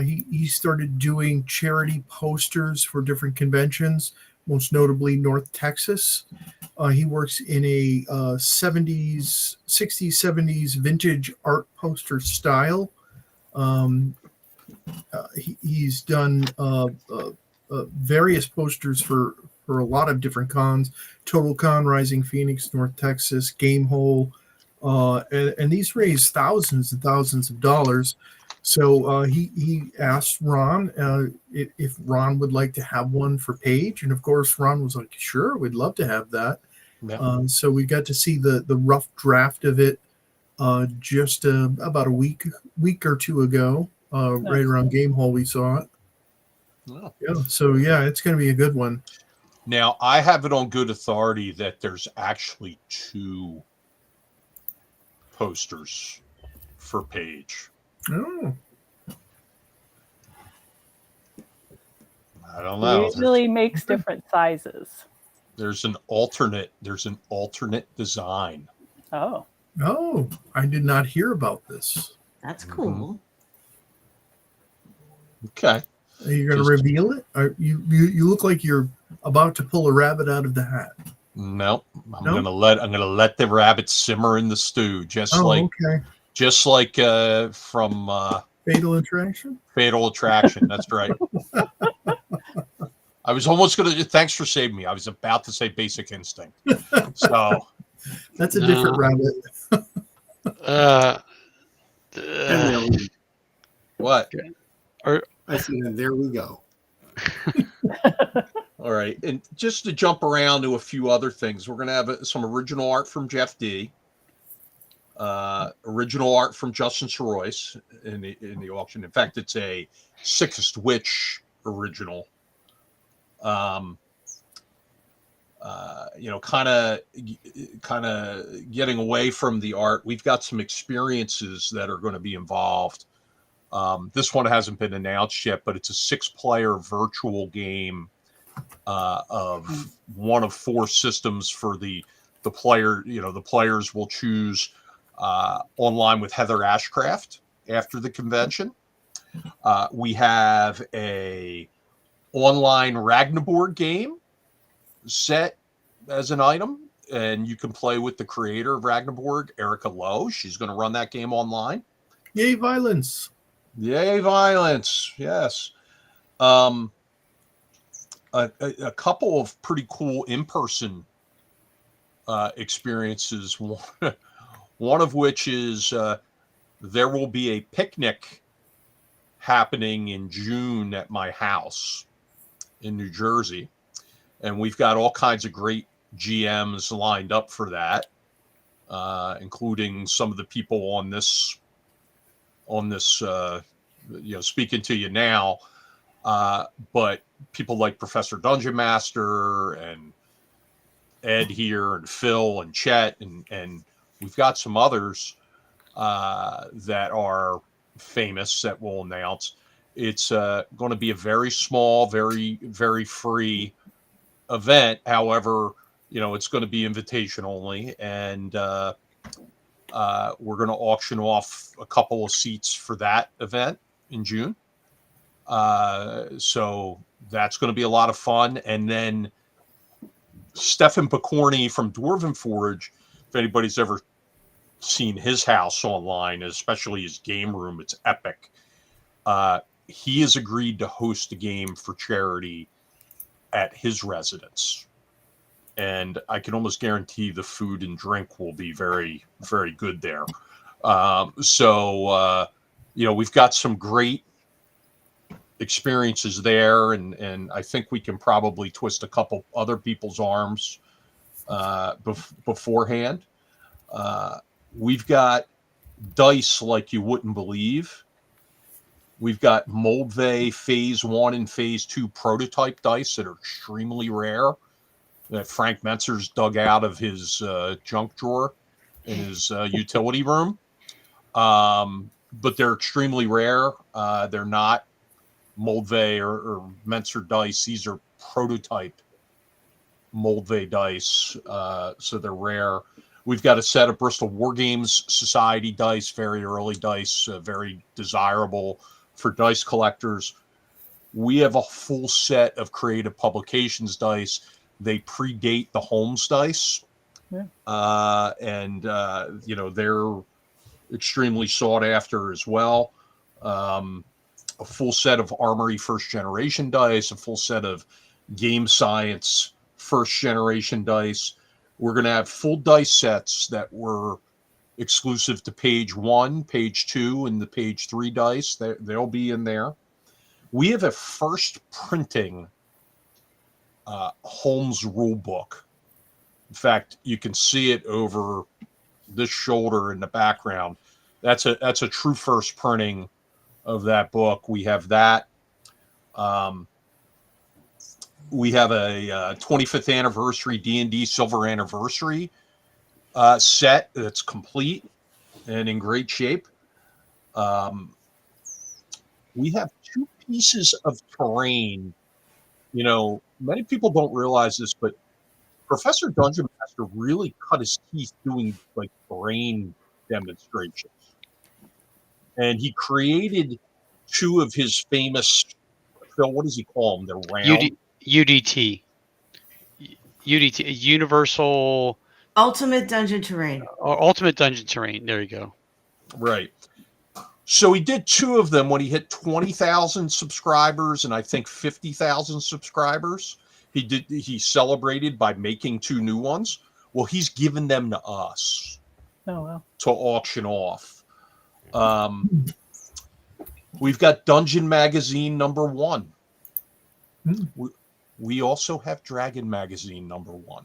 Speaker 5: He started doing charity posters for different conventions, most notably North Texas. He works in a 60s, 70s vintage art poster style. He's done various posters for a lot of different cons: Total Con, Rising Phoenix, North Texas, Gamehole, and these raise thousands and thousands of dollars. So he asked Ron if Ron would like to have one for Paige, and of course Ron was like, "Sure, we'd love to have that." Yeah. So we got to see the rough draft of it just about a week or two ago. Nice. Right around Gamehole, we saw it. Oh. Yeah, so it's going to be a good one.
Speaker 3: Now, I have it on good authority that there's actually 2 posters for Paige.
Speaker 5: Oh.
Speaker 3: I don't know.
Speaker 4: It usually makes different sizes.
Speaker 3: There's an alternate design.
Speaker 4: Oh,
Speaker 5: I did not hear about this.
Speaker 2: That's cool.
Speaker 3: Okay.
Speaker 5: Are you going to reveal it? You look like you're about to pull a rabbit out of the hat.
Speaker 3: No, I'm gonna let the rabbit simmer in the stew, just like from
Speaker 5: Fatal Attraction.
Speaker 3: Fatal Attraction. That's right. I was almost gonna. Thanks for saving me. I was about to say Basic Instinct. So
Speaker 5: that's a different rabbit.
Speaker 3: What?
Speaker 6: I see. There we go.
Speaker 3: All right, and just to jump around to a few other things, we're going to have some original art from Jeff D, original art from Justin Royce in the auction. In fact, it's a Sickest Witch original. Kind of getting away from the art. We've got some experiences that are going to be involved. This one hasn't been announced yet, but it's a 6-player virtual game of one of 4 systems for the player. The players will choose online with Heather Ashcraft after the convention. We have a online Ragnarboard game set as an item, and you can play with the creator of Ragnarboard, Erica Lowe. She's going to run that game online.
Speaker 5: Yay, violence.
Speaker 3: Yay, violence. Yes. A couple of pretty cool in-person experiences. One of which is there will be a picnic happening in June at my house in New Jersey. And we've got all kinds of great GMs lined up for that, including some of the people on this on this, speaking to you now. But people like Professor Dungeon Master and Ed here and Phil and Chet and we've got some others that are famous that we'll announce. It's going to be a very small, very, very free event. However, it's going to be invitation only, and we're going to auction off a couple of seats for that event in June. So that's going to be a lot of fun. And then Stefan Picorni from Dwarven Forge, if anybody's ever seen his house online, especially his game room, it's epic. He has agreed to host a game for charity at his residence. And I can almost guarantee the food and drink will be very, very good there. So we've got some great experiences there, and I think we can probably twist a couple other people's arms beforehand. We've got dice like you wouldn't believe. We've got Moldvay Phase 1 and Phase 2 prototype dice that are extremely rare, that Frank Metzer's dug out of his junk drawer in his utility room. But they're extremely rare. They're not Moldvay or Metzer dice. These are prototype Moldvay dice, so they're rare. We've got a set of Bristol War Games Society dice, very early dice, very desirable for dice collectors. We have a full set of Creative Publications dice. They predate the Holmes dice, and they're extremely sought after as well. A full set of Armory first generation dice, a full set of Game Science first generation dice. We're going to have full dice sets that were exclusive to page 1, page 2, and the page 3 dice. They'll be in there. We have a first printing Holmes rule book. In fact, you can see it over this shoulder in the background. That's a true first printing of that book. We have that. We have a 25th anniversary D&D Silver Anniversary set that's complete and in great shape. We have 2 pieces of terrain. Many people don't realize this, but Professor Dungeon Master really cut his teeth doing like terrain demonstrations. And he created 2 of his famous, Phil, what does he call them? They're round.
Speaker 1: UDT, Universal
Speaker 2: Ultimate Dungeon Terrain.
Speaker 1: or Ultimate Dungeon Terrain. There you go.
Speaker 3: Right. So he did 2 of them when he hit 20,000 subscribers and I think 50,000 subscribers. He celebrated by making 2 new ones. Well, he's given them to us.
Speaker 4: Oh, wow.
Speaker 3: To auction off. We've got Dungeon Magazine #1. We also have Dragon Magazine #1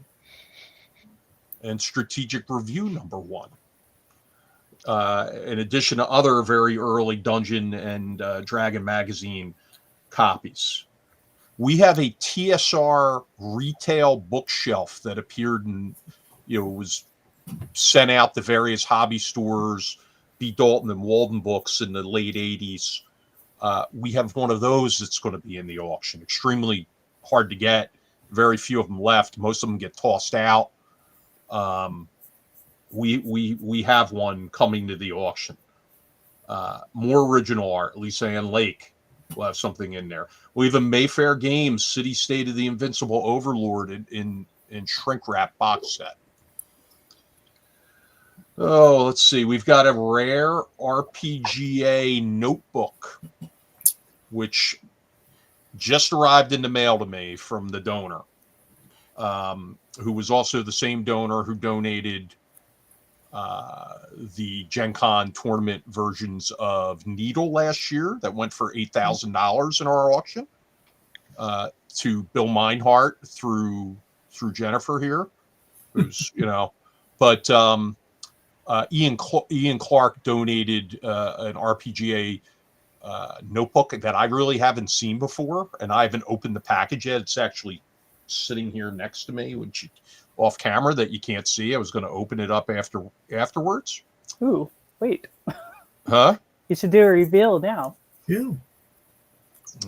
Speaker 3: and Strategic Review #1. In addition to other very early Dungeon and Dragon Magazine copies. We have a TSR retail bookshelf that appeared in, was sent out to various hobby stores, B. Dalton and Walden books in the late 80s. We have one of those that's going to be in the auction. Extremely hard to get. Very few of them left. Most of them get tossed out. We have one coming to the auction. More original art. Lisa Ann Lake will have something in there. We have a Mayfair Games City State of the Invincible Overlord in shrink wrap box set. Oh, let's see. We've got a rare RPGA notebook, which just arrived in the mail to me from the donor, who was also the same donor who donated the Gen Con tournament versions of Needle last year that went for $8,000 in our auction to Bill Meinhardt through Jennifer here, who's, but Ian Clark donated an RPGA notebook that I really haven't seen before, and I haven't opened the package yet. It's actually sitting here next to me, which off camera that you can't see. I was going to open it up afterwards.
Speaker 4: Ooh, wait.
Speaker 3: Huh?
Speaker 4: You should do a reveal now.
Speaker 5: Yeah.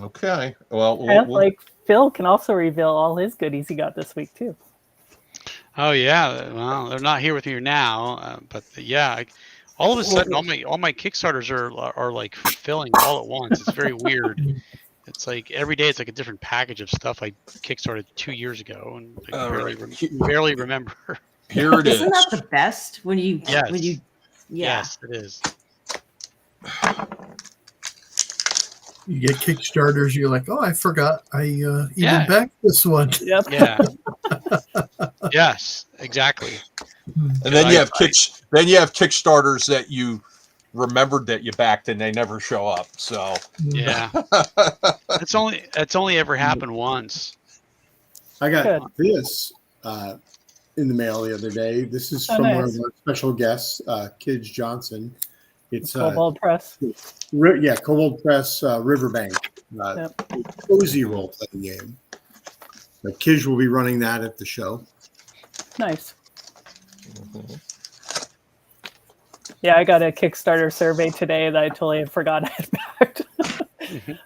Speaker 3: Okay. Well,
Speaker 4: And like Phil can also reveal all his goodies he got this week too.
Speaker 1: Oh yeah, well, they're not here with me now, but yeah, all of a sudden, all my Kickstarters are like fulfilling all at once. It's very weird. It's like every day it's like a different package of stuff I kickstarted 2 years ago, and I barely remember.
Speaker 3: Here it is.
Speaker 2: Isn't that the best when you
Speaker 1: Yes.
Speaker 2: yeah.
Speaker 1: Yes, it is.
Speaker 5: You get Kickstarters, you're like, oh, I forgot I even
Speaker 1: Yeah.
Speaker 5: backed this one.
Speaker 4: Yep.
Speaker 1: Yeah. Yes, exactly.
Speaker 3: And then you have Kickstarters that you remembered that you backed and they never show up. So
Speaker 1: Yeah. That's only ever happened once.
Speaker 6: I got
Speaker 4: Good.
Speaker 6: this in the mail the other day. This is
Speaker 4: Oh,
Speaker 6: from one
Speaker 4: nice.
Speaker 6: of our special guests, Kidge Johnson. It's
Speaker 4: Cobalt Press.
Speaker 6: Cobalt Press Riverbank, cozy role playing game. Kidge will be running that at the show.
Speaker 4: Nice. Yeah, I got a Kickstarter survey today that I totally forgot I had backed.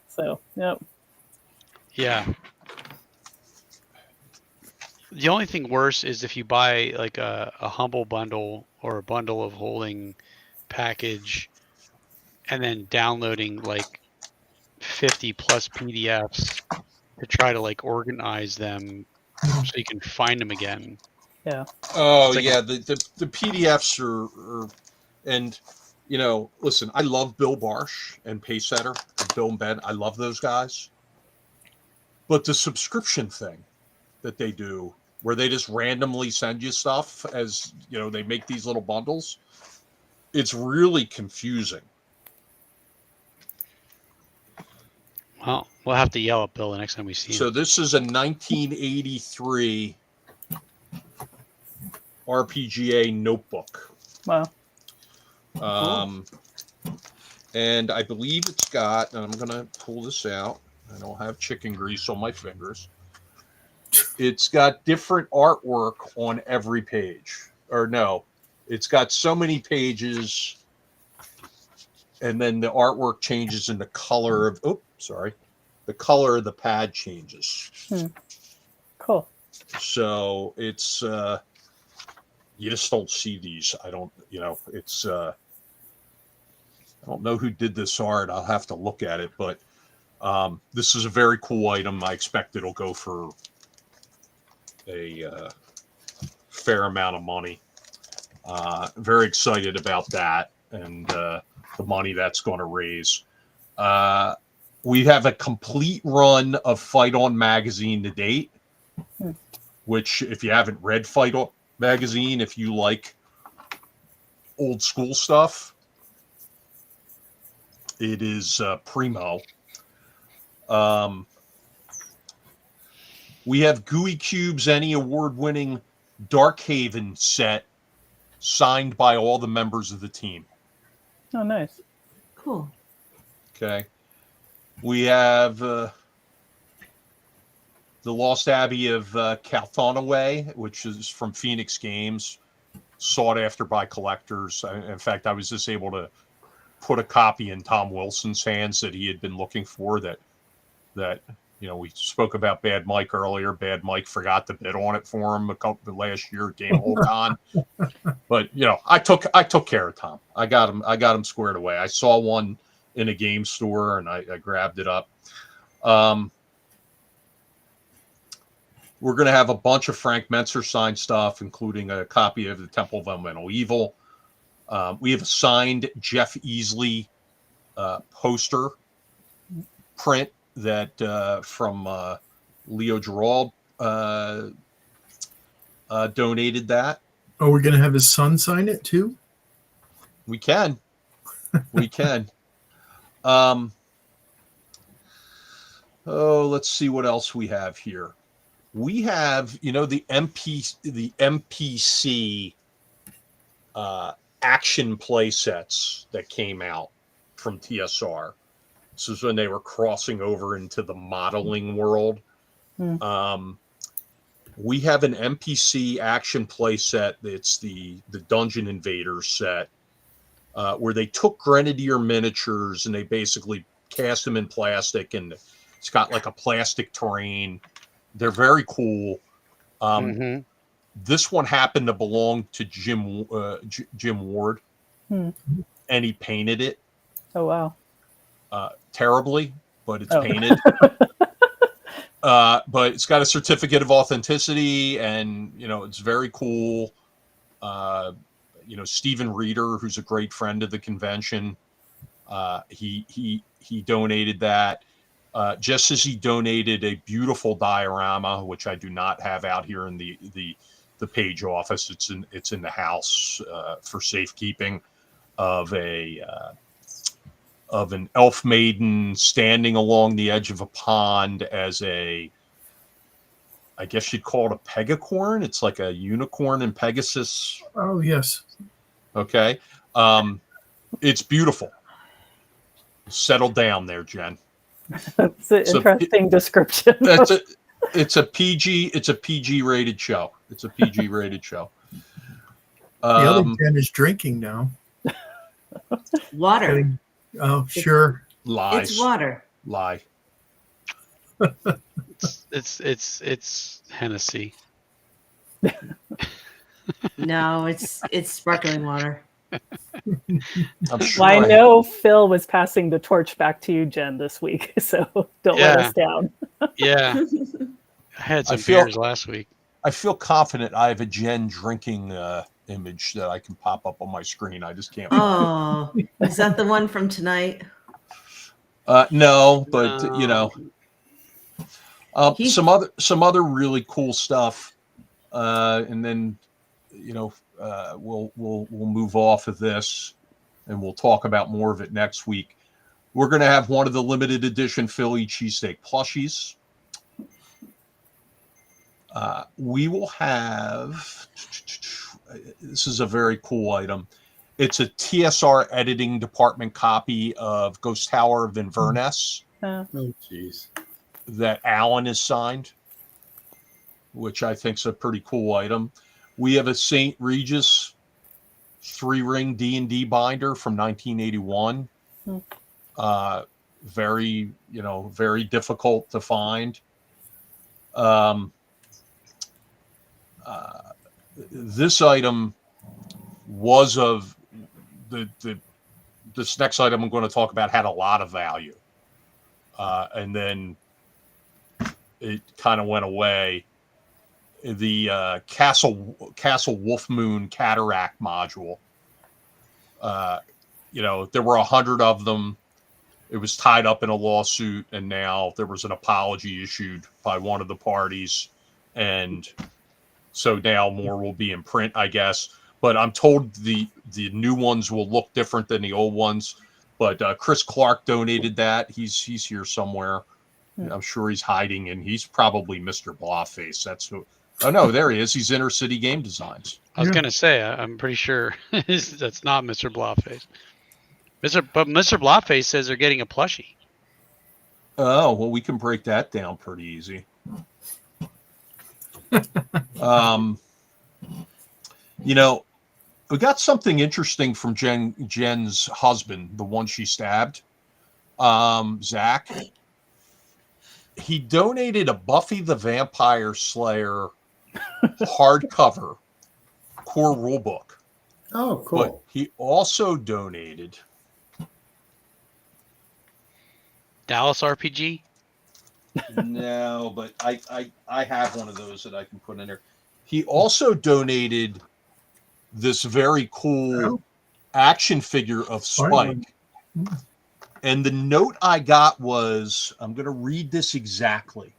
Speaker 4: So, yep.
Speaker 1: Yeah. The only thing worse is if you buy like a humble bundle or a bundle of holding package and then downloading like 50 plus PDFs to try to like organize them so you can find them again.
Speaker 4: Yeah.
Speaker 3: Oh
Speaker 1: like
Speaker 3: yeah, the PDFs are, and you know, listen, I love Bill Barsh and Paysetter and Bill and Ben. I love those guys. But the subscription thing that they do, where they just randomly send you stuff as you know, they make these little bundles, it's really confusing.
Speaker 1: Well, we'll have to yell at Bill the next time we see him.
Speaker 3: So this is a 1983 RPGA notebook.
Speaker 4: Wow.
Speaker 3: And I believe it's got, and I'm going to pull this out. I don't have chicken grease on my fingers. It's got different artwork on every page. Or no, it's got so many pages, and then the artwork changes in the color of, the color of the pad changes.
Speaker 4: Cool.
Speaker 3: So it's, you just don't see these. I don't, you know, it's, I don't know who did this art. I'll have to look at it, but this is a very cool item. I expect it'll go for a fair amount of money. Very excited about that and the money that's going to raise. We have a complete run of Fight On magazine to date, which if you haven't read Fight On magazine, if you like old school stuff, it is primo. We have Gooey Cube's any award-winning Darkhaven set signed by all the members of the team.
Speaker 4: Oh, nice.
Speaker 2: Cool.
Speaker 3: Okay. We have the Lost Abbey of Calthonaway, which is from Phoenix Games, sought after by collectors. In fact, I was just able to put a copy in Tom Wilson's hands that he had been looking for. That you know, we spoke about Bad Mike earlier. Bad Mike forgot to bid on it for him last year at Game Hold On. But you know, I took care of Tom. I got him squared away. I saw one in a game store and I grabbed it up. We're going to have a bunch of Frank Mentzer signed stuff, including a copy of the Temple of Elemental Evil. We have a signed Jeff Easley poster print that from Leo Gerald donated that.
Speaker 5: Oh, we're going to have his son sign it too?
Speaker 3: We can. Let's see what else we have here. We have, you know, the MPC action play sets that came out from TSR. This is when they were crossing over into the modeling world. We have an MPC action play set. It's the Dungeon Invaders set, where they took Grenadier miniatures and they basically cast them in plastic, and it's got like a plastic terrain. They're very cool. This one happened to belong to Jim Ward, and he painted it.
Speaker 4: Oh wow!
Speaker 3: Terribly, but it's painted. But it's got a certificate of authenticity, and it's very cool. Stephen Reeder, who's a great friend of the convention, he donated that. Just as he donated a beautiful diorama, which I do not have out here in the page office. It's in the house for safekeeping, of an elf maiden standing along the edge of a pond as I guess you'd call it a pegacorn. It's like a unicorn and Pegasus.
Speaker 5: Oh, yes.
Speaker 3: Okay. It's beautiful. Settle down there, Jen.
Speaker 4: That's an interesting description.
Speaker 3: It's a PG rated show. It's a PG rated show.
Speaker 5: The other Jen is drinking now.
Speaker 2: Water.
Speaker 5: Oh, sure.
Speaker 3: Lies.
Speaker 2: It's water.
Speaker 3: Lie.
Speaker 1: It's Hennessy.
Speaker 2: No, it's sparkling water.
Speaker 3: I'm sure.
Speaker 4: Well, I know Phil was passing the torch back to you, Jen, this week, so don't let us down.
Speaker 1: Yeah. I had some beers last week.
Speaker 3: I feel confident I have a Jen drinking image that I can pop up on my screen. I just can't.
Speaker 2: Oh, is that the one from tonight?
Speaker 3: No, but some other really cool stuff, and then we'll move off of this, and we'll talk about more of it next week. We're going to have one of the limited edition Philly cheesesteak plushies. We will have. This is a very cool item. It's a TSR editing department copy of Ghost Tower of Inverness.
Speaker 6: Oh, jeez.
Speaker 3: That Alan has signed, which I think is a pretty cool item. We have a St. Regis 3-ring D&D binder from 1981. Very difficult to find. This item was of this next item I'm going to talk about had a lot of value, and then it kind of went away. The Castle Wolf Moon Cataract module. There were 100 of them. It was tied up in a lawsuit, and now there was an apology issued by one of the parties, and so now more will be in print, I guess. But I'm told the new ones will look different than the old ones. But Chris Clark donated that. He's here somewhere. I'm sure he's hiding, and he's probably Mr. Blawface. That's who. Oh no, there he is. He's Inner City Game Designs.
Speaker 1: I was gonna say I'm pretty sure that's not Mr. Blawface. But Mr. Blawface says they're getting a plushie.
Speaker 3: Oh well, we can break that down pretty easy. We got something interesting from Jen's husband, the one she stabbed, Zach. He donated a Buffy the Vampire Slayer hardcover core rulebook.
Speaker 6: Oh, cool.
Speaker 3: But he also donated
Speaker 1: Dallas RPG.
Speaker 3: No, but I have one of those that I can put in there. He also donated this very cool action figure of Spike. And the note I got was, I'm going to read this exactly.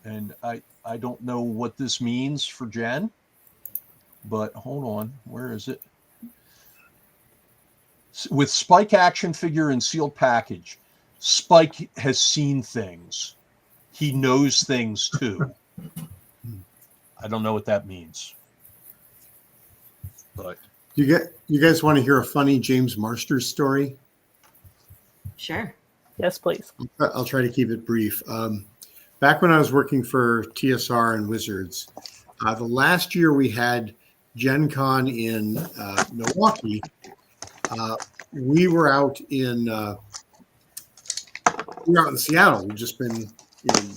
Speaker 3: And I don't know what this means for Jen, but hold on. Where is it? With Spike action figure and sealed package, Spike has seen things. He knows things too. I don't know what that means. But
Speaker 6: You guys want to hear a funny James Marsters story?
Speaker 2: Sure.
Speaker 4: Yes, please.
Speaker 6: I'll try to keep it brief. Back when I was working for TSR and Wizards, the last year we had Gen Con in Milwaukee, we were out in Seattle. We'd just been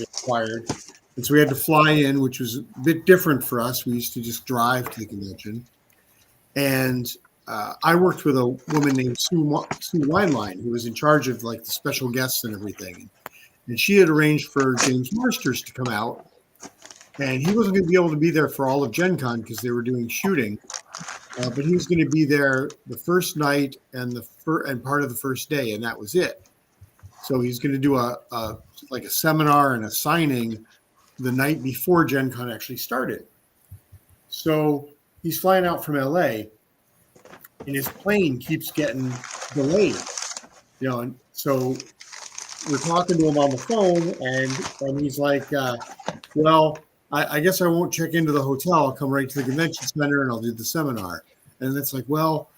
Speaker 6: acquired, and so we had to fly in, which was a bit different for us. We used to just drive to the convention, and I worked with a woman named Sue Wineline, who was in charge of like the special guests and everything. And she had arranged for James Marsters to come out, and he wasn't going to be able to be there for all of Gen Con because they were doing shooting. But he was going to be there the first night and and part of the first day, and that was it. So he's going to do a seminar and a signing the night before Gen Con actually started. So he's flying out from LA, and his plane keeps getting delayed. And so we're talking to him on the phone, and he's like, well, I guess I won't check into the hotel. I'll come right to the convention center and I'll do the seminar. And it's like, well,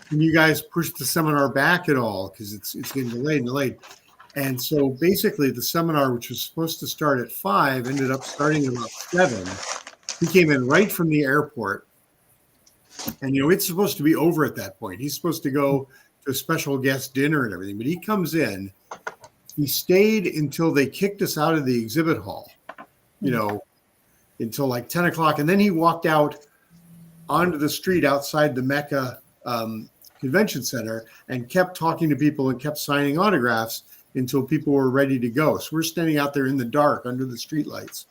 Speaker 6: can you guys push the seminar back at all? Because it's getting delayed. And so basically the seminar, which was supposed to start at 5, ended up starting at about 7. He came in right from the airport. And, it's supposed to be over at that point. He's supposed to go to a special guest dinner and everything. But he comes in. He stayed until they kicked us out of the exhibit hall, until like 10 o'clock. And then he walked out onto the street outside the Mecca Convention Center and kept talking to people and kept signing autographs until people were ready to go. So we're standing out there in the dark under the streetlights.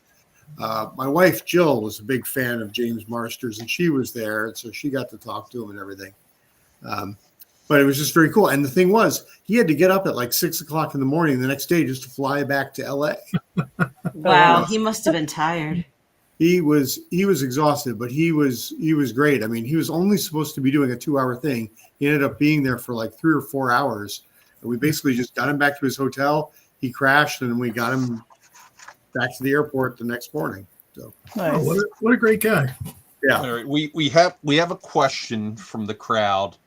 Speaker 6: My wife, Jill, was a big fan of James Marsters, and she was there. And so she got to talk to him and everything. But it was just very cool. And the thing was, he had to get up at like 6 o'clock in the morning the next day just to fly back to LA.
Speaker 2: Wow, he must have been tired.
Speaker 6: He was exhausted, but he was great. I mean, he was only supposed to be doing a 2-hour thing. He ended up being there for like 3 or 4 hours. And we basically just got him back to his hotel. He crashed, and we got him back to the airport the next morning. So,
Speaker 4: Nice.
Speaker 5: Oh, what a great guy.
Speaker 6: yeah.
Speaker 3: all right, we have a question from the crowd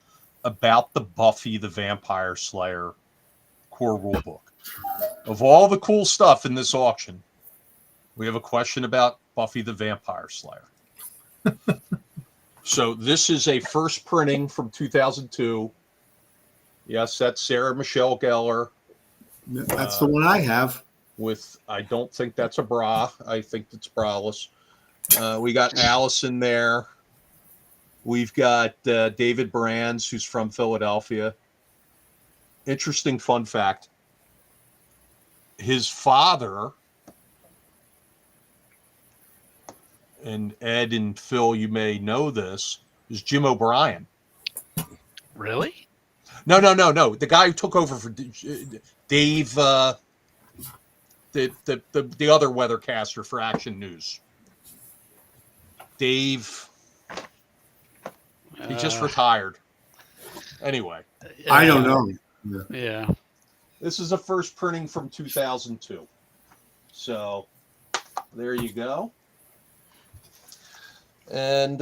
Speaker 3: about the Buffy the Vampire Slayer core rulebook. Of all the cool stuff in this auction, we have a question about Buffy the Vampire Slayer. So this is a first printing from 2002. Yes, that's Sarah Michelle Gellar.
Speaker 6: That's the one I have.
Speaker 3: I don't think that's a bra. I think it's braless. We got Allison there. We've got David Brands, who's from Philadelphia. Interesting fun fact. His father, and Ed and Phil, you may know this, is Jim O'Brien.
Speaker 1: Really?
Speaker 3: No. The guy who took over for Dave, the other weathercaster for Action News. Dave. He just retired. Anyway.
Speaker 6: I don't know.
Speaker 1: Yeah.
Speaker 3: This is a first printing from 2002. So there you go. And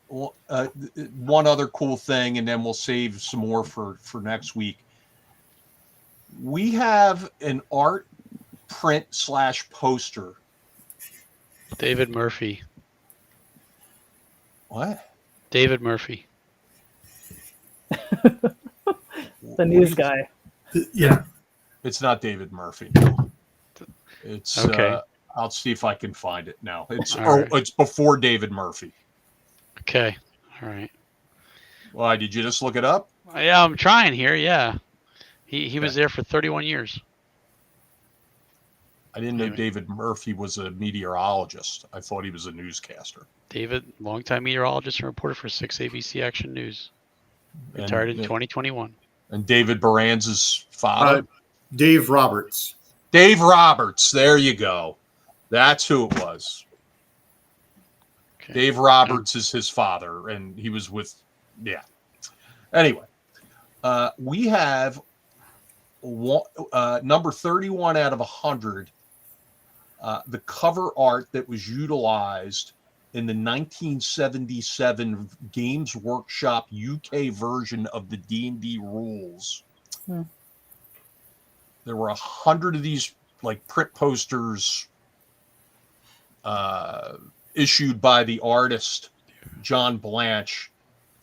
Speaker 3: one other cool thing, and then we'll save some more for next week. We have an art print / poster.
Speaker 1: David Murphy.
Speaker 3: What?
Speaker 1: David Murphy.
Speaker 4: The news guy.
Speaker 5: Yeah.
Speaker 3: It's not David Murphy. It's
Speaker 1: okay.
Speaker 3: I'll see if I can find it now. It's
Speaker 1: right.
Speaker 3: It's before David Murphy.
Speaker 1: Okay. All right.
Speaker 3: Why, did you just look it up?
Speaker 1: Yeah, I'm trying here. Yeah. He was there for 31 years.
Speaker 3: I didn't know David Murphy was a meteorologist. I thought he was a newscaster.
Speaker 1: David, longtime meteorologist and reporter for 6 ABC Action News. Retired in 2021.
Speaker 3: And David Baran's father?
Speaker 6: Dave Roberts.
Speaker 3: Dave Roberts. There you go. That's who it was.
Speaker 1: Okay.
Speaker 3: Dave Roberts is his father, and he was with, yeah. Anyway, we have number 31 out of 100. The cover art that was utilized in the 1977 Games Workshop UK version of the D&D rules. There were 100 of these like print posters issued by the artist John Blanche,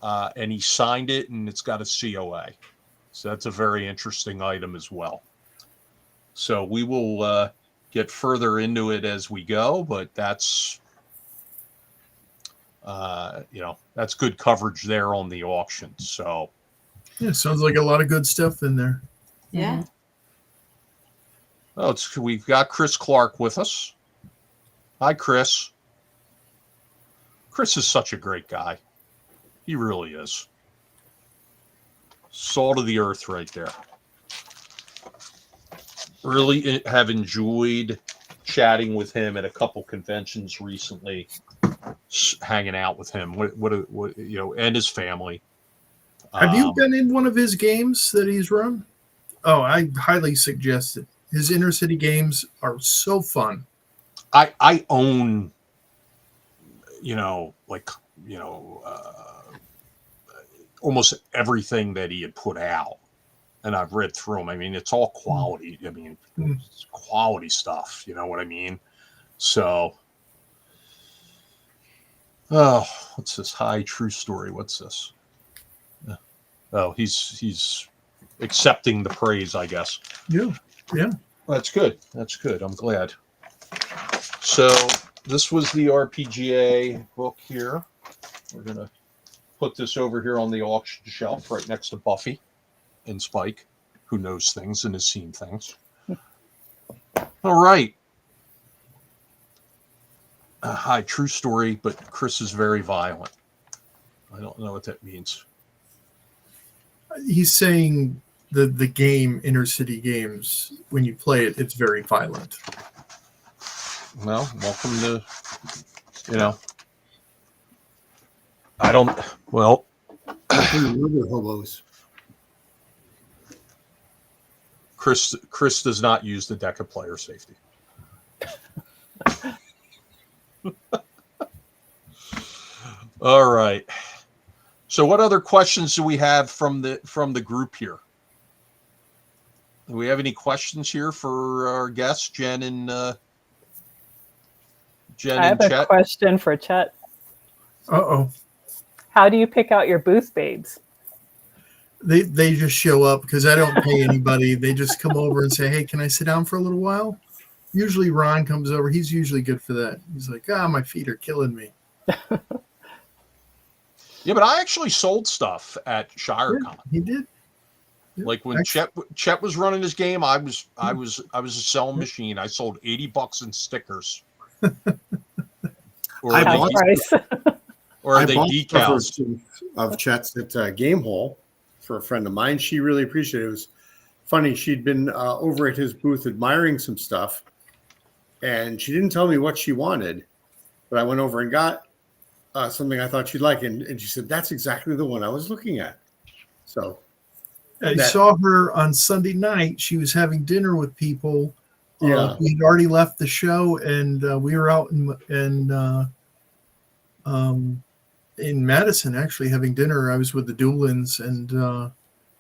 Speaker 3: and he signed it, and it's got a COA. So that's a very interesting item as well. So we will get further into it as we go, but that's that's good coverage there on the auction. So
Speaker 5: Yeah, sounds like a lot of good stuff in there.
Speaker 2: Yeah.
Speaker 3: oh, we've got Chris Clark with us. Hi, Chris. Chris is such a great guy. He really is. Salt of the earth right there. Really have enjoyed chatting with him at a couple conventions recently, hanging out with him. What and his family.
Speaker 5: Have you been in one of his games that he's run? Oh, I highly suggest it. His inner city games are so fun.
Speaker 3: I own, almost everything that he had put out, and I've read through them. I mean, it's all quality. I mean, it's quality stuff. You know what I mean? So, oh, what's this? Hi, true story. What's this? Oh, he's accepting the praise, I guess.
Speaker 5: Yeah.
Speaker 3: That's good. That's good. I'm glad. So this was the RPGA book here. We're going to put this over here on the auction shelf right next to Buffy and Spike, who knows things and has seen things. All right. Hi, true story, but Chris is very violent. I don't know what that means.
Speaker 5: He's saying the game Inner City Games, when you play it, it's very violent.
Speaker 3: Well, welcome to, I don't, well.
Speaker 6: Murder hobos.
Speaker 3: Chris does not use the deck of player safety. All right. So what other questions do we have from the group here? Do we have any questions here for our guests, Jen and Chet?
Speaker 4: I have a question for Chet.
Speaker 5: Uh-oh.
Speaker 4: How do you pick out your booth babes?
Speaker 5: They just show up because I don't pay anybody. They just come over and say, hey, can I sit down for a little while? Usually Ron comes over. He's usually good for that. He's like, my feet are killing me.
Speaker 3: Yeah, but I actually sold stuff at ShireCon.
Speaker 5: Yeah, he did. Yeah.
Speaker 3: Like when Chet was running his game, I was a selling machine. I sold $80 in stickers. Or
Speaker 6: I
Speaker 3: they,
Speaker 6: bought
Speaker 4: Price.
Speaker 3: or
Speaker 6: I
Speaker 3: they
Speaker 6: bought
Speaker 3: decals.
Speaker 6: of Chet's at Game Hall for a friend of mine. She really appreciated it. It was funny. She'd been over at his booth admiring some stuff, and she didn't tell me what she wanted, but I went over and got something I thought she'd like, and she said, that's exactly the one I was looking at. So
Speaker 5: I saw her on Sunday night. She was having dinner with people.
Speaker 6: Yeah.
Speaker 5: We'd already left the show, and we were out in Madison actually having dinner. I was with the Doolins, and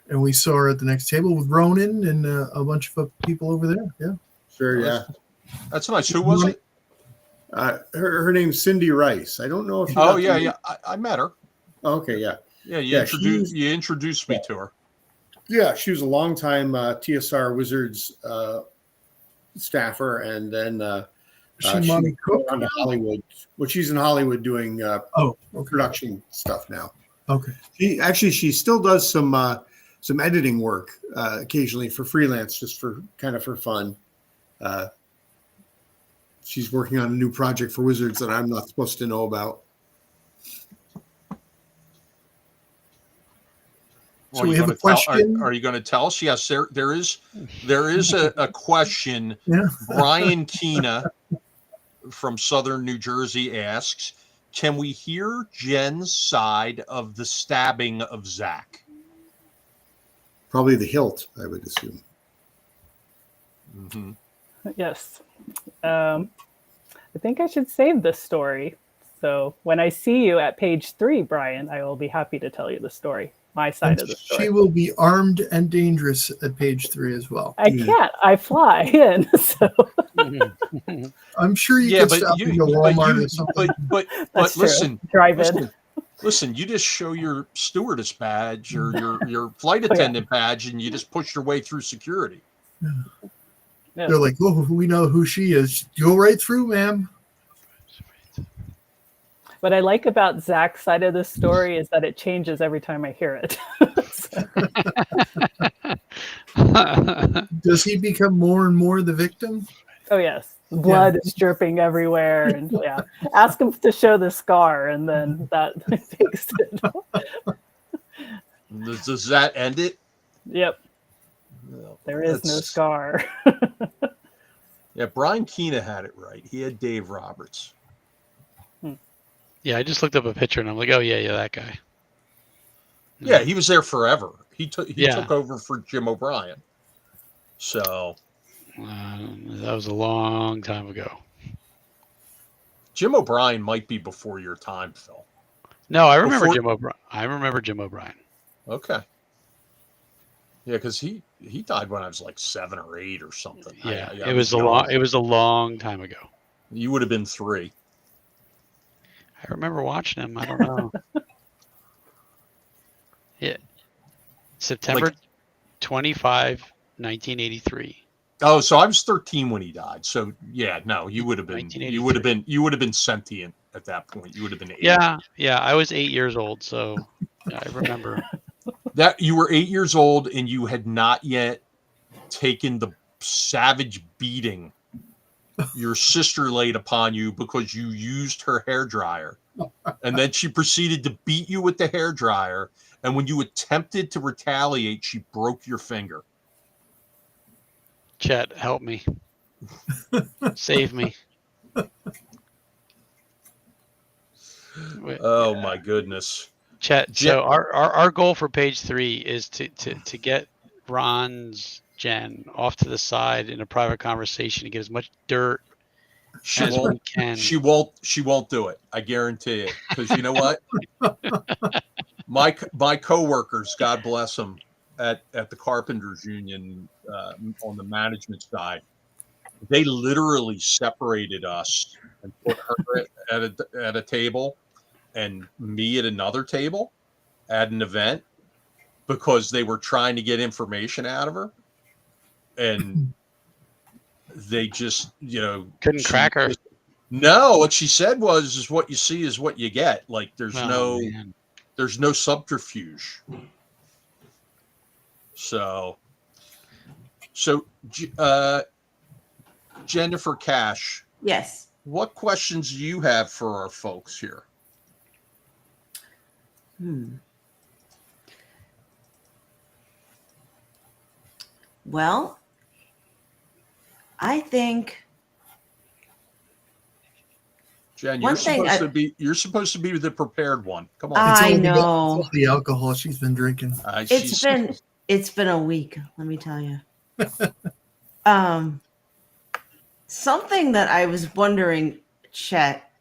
Speaker 5: we saw her at the next table with Ronan and a bunch of people over there. Yeah.
Speaker 6: Sure, yeah.
Speaker 3: That's nice. Who was it?
Speaker 6: Her name's Cindy Rice. I don't know if you
Speaker 3: Oh, yeah. I met her.
Speaker 6: Oh, okay, yeah.
Speaker 3: Yeah, you introduced me to her.
Speaker 6: Yeah, she was a longtime TSR Wizards staffer, and then
Speaker 5: She Monty Cook
Speaker 6: on to Hollywood. Well, she's in Hollywood doing production stuff now.
Speaker 5: Okay.
Speaker 6: She still does some editing work occasionally for freelance, just for fun. She's working on a new project for Wizards that I'm not supposed to know about.
Speaker 5: So we have a question.
Speaker 3: Are you going to tell us? Yes, there is a question.
Speaker 5: Yeah.
Speaker 3: Brian Keena from Southern New Jersey asks, can we hear Jen's side of the stabbing of Zach?
Speaker 6: Probably the hilt, I would assume.
Speaker 3: Mm-hmm.
Speaker 4: Yes. I think I should save this story So when I see you at page 3, Brian, I will be happy to tell you the story, my side
Speaker 5: And
Speaker 4: of the story.
Speaker 5: she will be armed and dangerous at page 3 as well.
Speaker 4: I can't. I fly in. So
Speaker 5: I'm sure you
Speaker 3: Yeah,
Speaker 5: could
Speaker 3: but
Speaker 5: stop
Speaker 3: you,
Speaker 5: and go
Speaker 3: but
Speaker 5: Walmart
Speaker 3: you,
Speaker 5: or something.
Speaker 3: but
Speaker 4: that's true.
Speaker 3: listen,
Speaker 4: Drive in.
Speaker 3: listen. You just show your stewardess badge or your flight
Speaker 4: Oh, yeah.
Speaker 3: attendant badge, and you just push your way through security.
Speaker 4: Yeah.
Speaker 5: They're like, oh, we know who she is. Go right through, ma'am.
Speaker 4: What I like about Zach's side of the story is that it changes every time I hear it.
Speaker 5: Does he become more and more the victim?
Speaker 4: Oh yes, blood is dripping everywhere, and yeah, ask him to show the scar, and then that takes it.
Speaker 3: Does that end it?
Speaker 4: Yep,
Speaker 3: No,
Speaker 4: there is no
Speaker 3: that's-
Speaker 4: scar.
Speaker 3: Yeah, Brian Keena had it right. He had Dave Roberts.
Speaker 1: Yeah, I just looked up a picture and I'm like, oh yeah, that guy.
Speaker 3: Yeah, he was there forever. He
Speaker 1: Yeah.
Speaker 3: took over for Jim O'Brien. So
Speaker 1: That was a long time ago.
Speaker 3: Jim O'Brien might be before your time, Phil.
Speaker 1: No, I remember
Speaker 3: Before-
Speaker 1: Jim O'Brien. I remember Jim O'Brien.
Speaker 3: Okay. Yeah, because he died when I was like 7 or 8 or something.
Speaker 1: Yeah,
Speaker 3: I
Speaker 1: it was
Speaker 3: young.
Speaker 1: It was a long time ago.
Speaker 3: You would have been 3.
Speaker 1: I remember watching him. I don't know. Yeah, September 25, 1983.
Speaker 3: Oh, so I was 13 when he died. So yeah, no, you would have been
Speaker 1: 1983.
Speaker 3: sentient at that point. You would have been 8.
Speaker 1: Yeah, I was 8 years old, so I remember.
Speaker 3: That you were 8 years old and you had not yet taken the savage beating your sister laid upon you because you used her hairdryer. And then she proceeded to beat you with the hairdryer. And when you attempted to retaliate, she broke your finger.
Speaker 1: Chet, help me. Save me.
Speaker 3: Oh my goodness.
Speaker 1: Chet, so our goal for page 3 is to get Ron's Jen off to the side in a private conversation to get as much dirt
Speaker 3: She
Speaker 1: as we
Speaker 3: won't.
Speaker 1: can.
Speaker 3: She won't do it. I guarantee it. Because you know what? my coworkers, God bless them, at the Carpenters Union on the management side, they literally separated us and put her at a table and me at another table at an event because they were trying to get information out of her, and they just
Speaker 1: Couldn't crack her.
Speaker 3: No, what she said was, "Is what you see is what you get." Like there's
Speaker 1: Man.
Speaker 3: there's no subterfuge. So Jennifer Cash,
Speaker 2: Yes.
Speaker 3: what questions do you have for our folks here?
Speaker 2: Well, I think
Speaker 3: Jen,
Speaker 2: One
Speaker 3: you're
Speaker 2: thing
Speaker 3: supposed to be the prepared one. Come on.
Speaker 2: I
Speaker 5: It's
Speaker 2: know.
Speaker 5: all the alcohol she's been drinking.
Speaker 2: It's been a week, let me tell you. Something that I was wondering, Chet,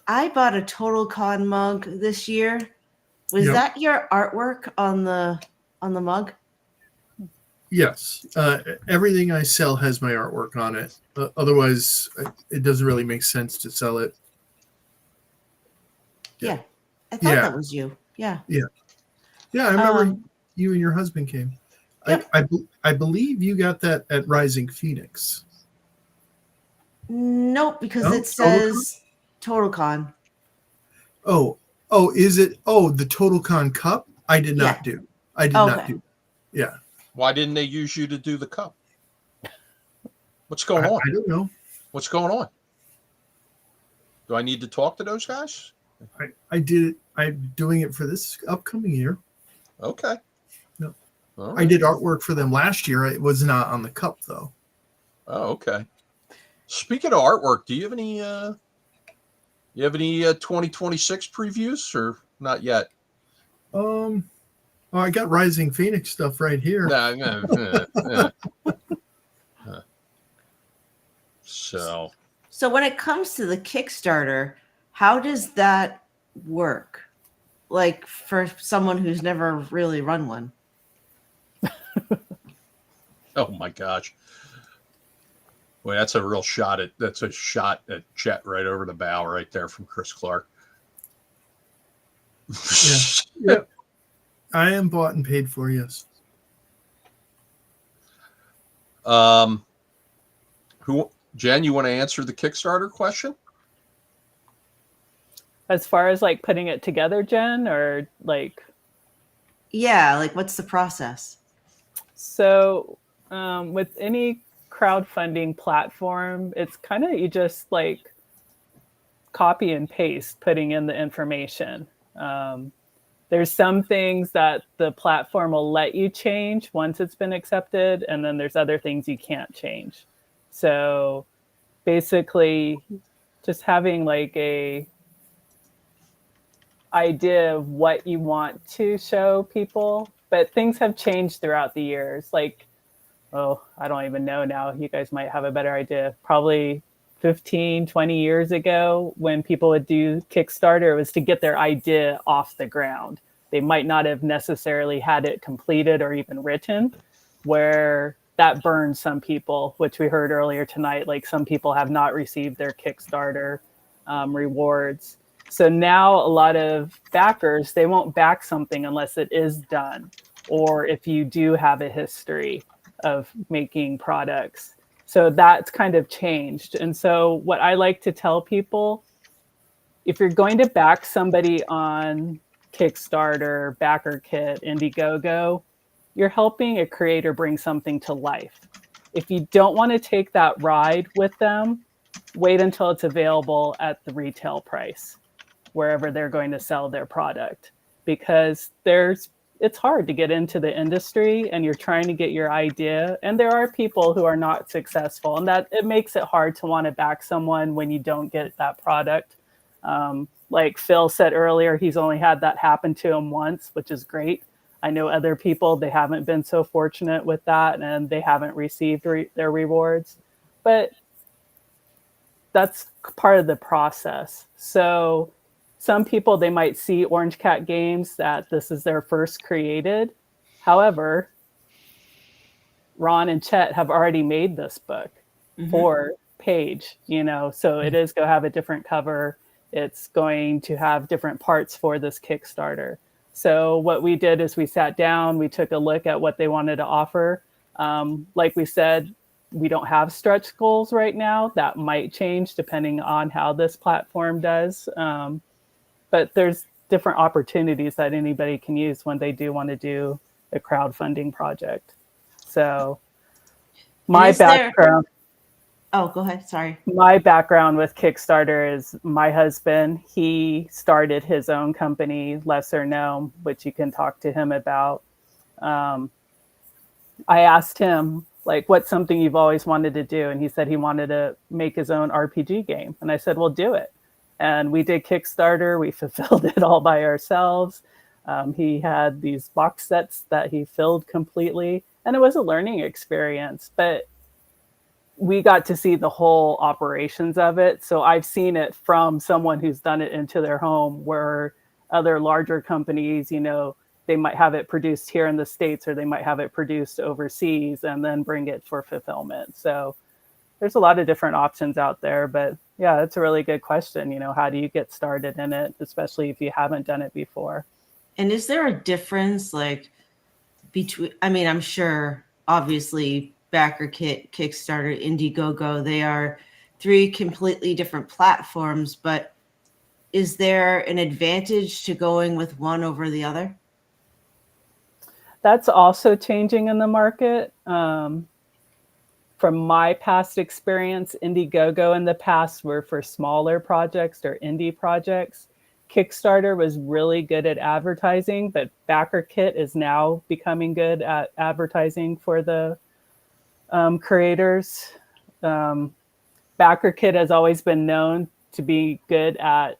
Speaker 2: I bought a Total Con mug this year. Was
Speaker 5: Yep.
Speaker 2: that your artwork on the mug?
Speaker 5: Yes. Everything I sell has my artwork on it. Otherwise, it doesn't really make sense to sell it.
Speaker 2: Yeah. I thought
Speaker 5: Yeah.
Speaker 2: that was you. Yeah.
Speaker 5: Yeah, I remember
Speaker 2: Um,
Speaker 5: you and your husband came.
Speaker 2: Yep.
Speaker 5: I believe you got that at Rising Phoenix.
Speaker 2: Nope, because
Speaker 5: No?
Speaker 2: it says Total Con.
Speaker 5: Oh, is it? Oh, the Total Con Cup? I did not do. I did not
Speaker 2: Okay.
Speaker 5: do. Yeah.
Speaker 3: Why didn't they use you to do the cup? What's going on?
Speaker 5: I don't know.
Speaker 3: What's going on? Do I need to talk to those guys?
Speaker 5: I did it. I'm doing it for this upcoming year.
Speaker 3: Okay.
Speaker 5: No.
Speaker 3: All
Speaker 5: I
Speaker 3: right.
Speaker 5: did artwork for them last year. It was not on the cup though.
Speaker 3: Oh, okay. Speaking of artwork, do you have any 2026 previews or not yet?
Speaker 5: Well, I got Rising Phoenix stuff right here.
Speaker 3: No. So
Speaker 2: So when it comes to the Kickstarter, How does that work? Like for someone who's never really run one.
Speaker 3: Oh my gosh. Well, that's a shot at Chet right over the bow right there from Chris Clark.
Speaker 5: Yep. I am bought and paid for, yes.
Speaker 3: Jen, you want to answer the Kickstarter question?
Speaker 4: As far as like putting it together, Jen, or like?
Speaker 2: Yeah, like what's the process?
Speaker 4: So with any crowdfunding platform, it's kind of, you just like copy and paste, putting in the information. There's some things that the platform will let you change once it's been accepted, and then there's other things you can't change. So basically just having like a idea of what you want to show people, but things have changed throughout the years. Like, oh, I don't even know now. You guys might have a better idea. Probably 15, 20 years ago, when people would do Kickstarter, it was to get their idea off the ground. They might not have necessarily had it completed or even written, where that burns some people, which we heard earlier tonight. Like, some people have not received their Kickstarter rewards. So now a lot of backers, they won't back something unless it is done, or if you do have a history of making products. So that's kind of changed. And so what I like to tell people, if you're going to back somebody on Kickstarter, BackerKit, Indiegogo, you're helping a creator bring something to life. If you don't want to take that ride with them, wait until it's available at the retail price, wherever they're going to sell their product, because it's hard to get into the industry and you're trying to get your idea. And there are people who are not successful, and that it makes it hard to want to back someone when you don't get that product. Like Phil said earlier, he's only had that happen to him once, which is great. I know other people, they haven't been so fortunate with that and they haven't received their rewards, but that's part of the process. So some people, they might see Orange Cat Games that this is their first created. However, Ron and Chet have already made this book for Paige, so it is going to have a different cover. It's going to have different parts for this Kickstarter. So what we did is we sat down, we took a look at what they wanted to offer. Like we said, we don't have stretch goals right now. That might change depending on how this platform does. But there's different opportunities that anybody can use when they do want to do a crowdfunding project. So my background.
Speaker 2: Oh, go ahead. Sorry.
Speaker 4: My background with Kickstarter is my husband. He started his own company, Lesser Gnome, which you can talk to him about. I asked him, like, what's something you've always wanted to do? And he said he wanted to make his own RPG game. And I said, well, do it. And we did Kickstarter. We fulfilled it all by ourselves. He had these box sets that he filled completely. And it was a learning experience. But we got to see the whole operations of it. So I've seen it from someone who's done it into their home, where other larger companies, they might have it produced here in the States, or they might have it produced overseas and then bring it for fulfillment. So there's a lot of different options out there. But yeah, that's a really good question. How do you get started in it, especially if you haven't done it before?
Speaker 2: And is there a difference, like, between, I'm sure, obviously, BackerKit, Kickstarter, Indiegogo, they are 3 completely different platforms, but is there an advantage to going with one over the other?
Speaker 4: That's also changing in the market. From my past experience, Indiegogo in the past were for smaller projects or indie projects. Kickstarter was really good at advertising, but BackerKit is now becoming good at advertising for the creators. BackerKit has always been known to be good at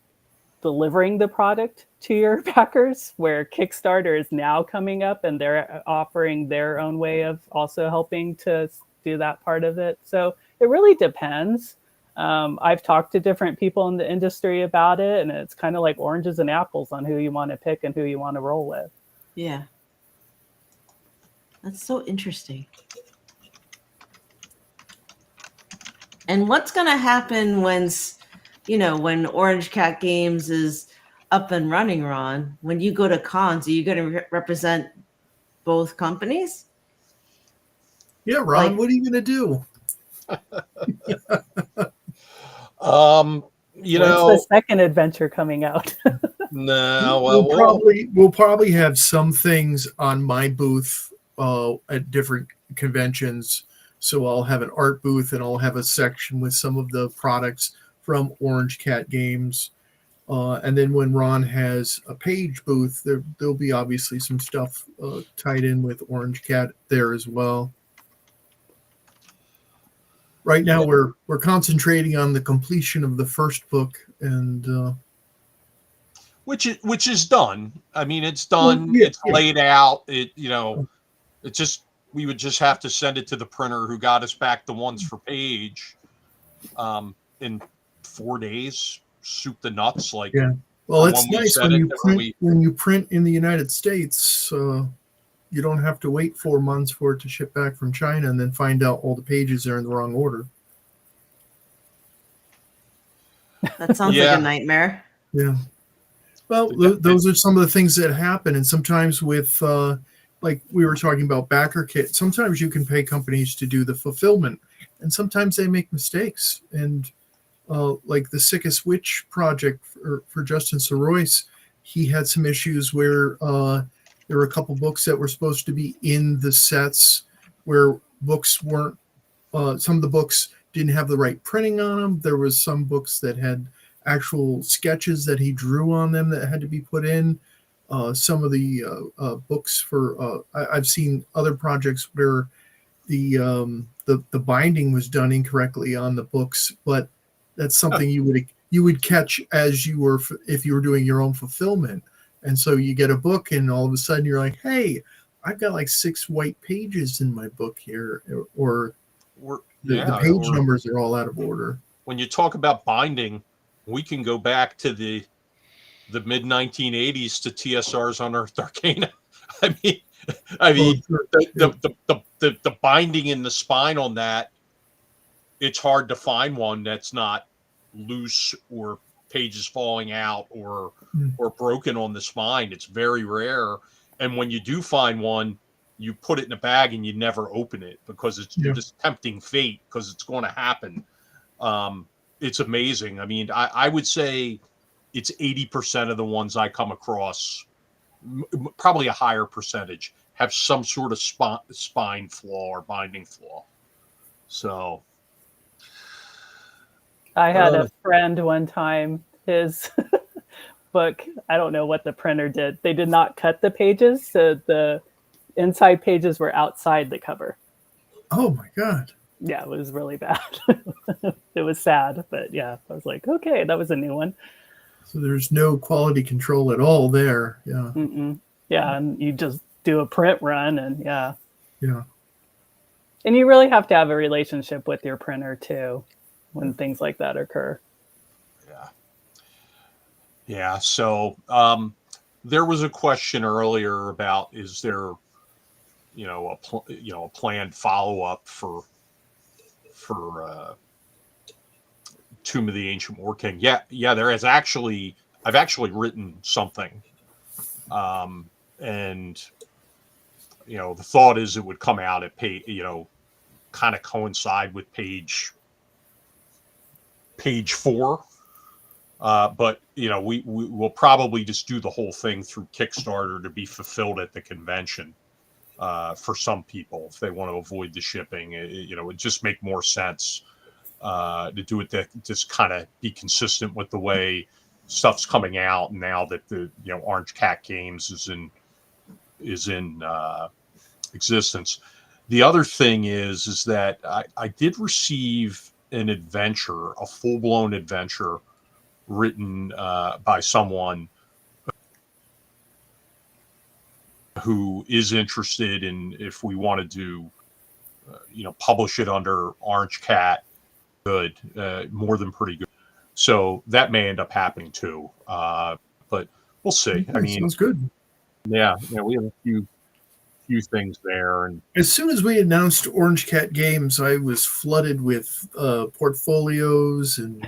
Speaker 4: delivering the product to your backers, where Kickstarter is now coming up and they're offering their own way of also helping to do that part of it. So it really depends. I've talked to different people in the industry about it, and it's kind of like oranges and apples on who you want to pick and who you want to roll with.
Speaker 2: Yeah. That's so interesting. And what's going to happen when Orange Cat Games is up and running, Ron? When you go to cons, are you going to represent both companies?
Speaker 5: Yeah, Ron, what are you going to do?
Speaker 4: When's the second adventure coming out?
Speaker 3: No,
Speaker 5: we'll probably have some things on my booth at different conventions. So I'll have an art booth and I'll have a section with some of the products from Orange Cat Games. And then when Ron has a page booth, there'll be obviously some stuff tied in with Orange Cat there as well. Right now, we're concentrating on the completion of the first book, and
Speaker 3: which is done. I mean, it's done. It's laid out. We would just have to send it to the printer who got us back the ones for page in 4 days. Soup the nuts, like
Speaker 5: yeah. Well, it's nice when you print in the United States. You don't have to wait 4 months for it to ship back from China and then find out all the pages are in the wrong order.
Speaker 2: That sounds like a nightmare.
Speaker 5: Yeah. Well, those are some of the things that happen. And sometimes with, like we were talking about BackerKit, sometimes you can pay companies to do the fulfillment. And sometimes they make mistakes. And like the Sickest Witch project for Justin Sorois, he had some issues where there were a couple books that were supposed to be in the sets where books weren't, some of the books didn't have the right printing on them. There was some books that had actual sketches that he drew on them that had to be put in. Some of the books for, I've seen other projects where the binding was done incorrectly on the books, but that's something you would catch as you were, if you were doing your own fulfillment. And so you get a book and all of a sudden you're like, hey, I've got like 6 white pages in my book here, or the page numbers are all out of order.
Speaker 3: When you talk about binding, we can go back to the mid 1980s to TSR's Unearthed Arcana. I mean, the binding in the spine on that, it's hard to find one that's not loose or pages falling out or broken on the spine. It's very rare. And when you do find one, you put it in a bag and you never open it because you're just tempting fate because it's going to happen. It's amazing. I mean, I would say it's 80% of the ones I come across, probably a higher percentage, have some sort of spine flaw or binding flaw. So
Speaker 4: I had a friend one time, his book, I don't know what the printer did. They did not cut the pages, so the inside pages were outside the cover.
Speaker 5: Oh my God.
Speaker 4: Yeah, it was really bad. It was sad, but yeah, I was like, okay, that was a new one.
Speaker 5: So there's no quality control at all there. Yeah.
Speaker 4: Mm-mm. Yeah, and you just do a print run and yeah.
Speaker 5: And
Speaker 4: you really have to have a relationship with your printer too when things like that occur.
Speaker 3: Yeah. So there was a question earlier about, is there, a planned follow-up for Tomb of the Ancient War King? Yeah. There is actually, I've actually written something, and the thought is it would come out at kind of coincide with page 4. But we will probably just do the whole thing through Kickstarter to be fulfilled at the convention. For some people, if they want to avoid the shipping, it would just make more sense to do it, that just kind of be consistent with the way stuff's coming out now that the Orange Cat Games is in existence. The other thing is that I did receive an adventure, a full-blown adventure written by someone who is interested in, if we want to do, publish it under Orange Cat good, more than pretty good. So that may end up happening too. But we'll see. I mean,
Speaker 5: sounds good.
Speaker 3: yeah, we have a few things there, and
Speaker 5: As soon as we announced Orange Cat Games, I was flooded with portfolios and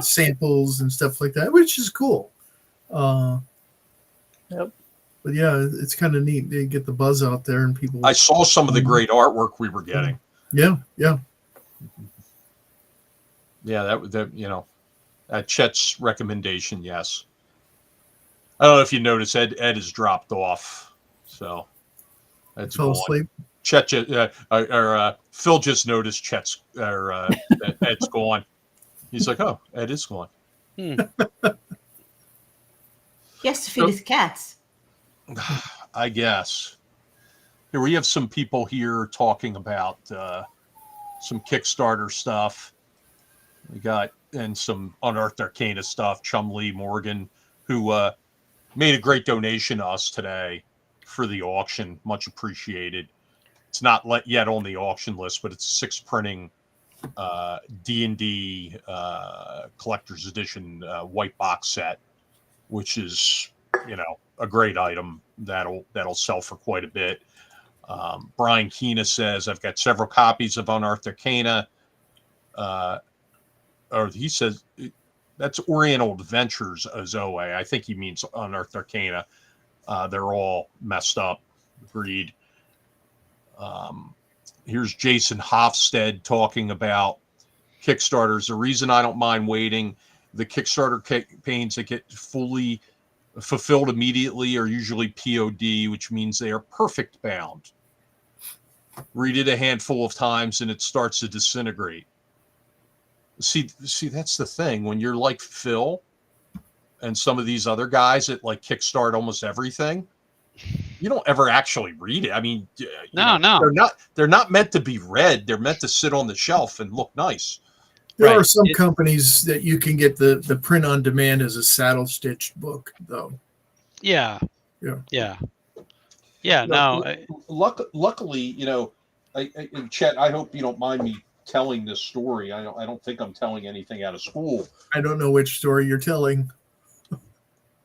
Speaker 5: samples and stuff like that, which is cool.
Speaker 4: Yep.
Speaker 5: But yeah, it's kind of neat. They get the buzz out there, and people.
Speaker 3: I saw some of the great artwork we were getting.
Speaker 5: Yeah.
Speaker 3: Yeah, that at Chet's recommendation, yes. I don't know if you noticed, Ed has dropped off, so that's
Speaker 5: Fell
Speaker 3: gone.
Speaker 5: asleep.
Speaker 3: Chet Phil just noticed Ed's gone. He's like, oh, Ed is gone.
Speaker 2: He has to feed his cats.
Speaker 3: I guess. Here we have some people here talking about some Kickstarter stuff. We got and some Unearthed Arcana stuff. Chumley Morgan, who made a great donation to us today for the auction. Much appreciated. It's not yet on the auction list, but it's a 6 printing D&D collector's edition white box set, which is a great item that'll sell for quite a bit. Brian Keena says, I've got several copies of Unearthed Arcana. Or he says that's Oriental Adventures, Zoe. I think he means Unearthed Arcana. They're all messed up. Agreed. Here's Jason Hofstede talking about Kickstarters. The reason I don't mind waiting, the Kickstarter campaigns that get fully fulfilled immediately are usually POD, which means they are perfect bound. Read it a handful of times and it starts to disintegrate. See, that's the thing. When you're like Phil and some of these other guys that like kickstart almost everything, you don't ever actually read it. I mean,
Speaker 1: no,
Speaker 3: they're not meant to be read. They're meant to sit on the shelf and look nice.
Speaker 5: There are some companies that you can get the print on demand as a saddle stitched book, though.
Speaker 1: Yeah. No.
Speaker 3: Luckily, Chet, I hope you don't mind me telling this story. I don't think I'm telling anything out of school.
Speaker 5: I don't know which story you're telling.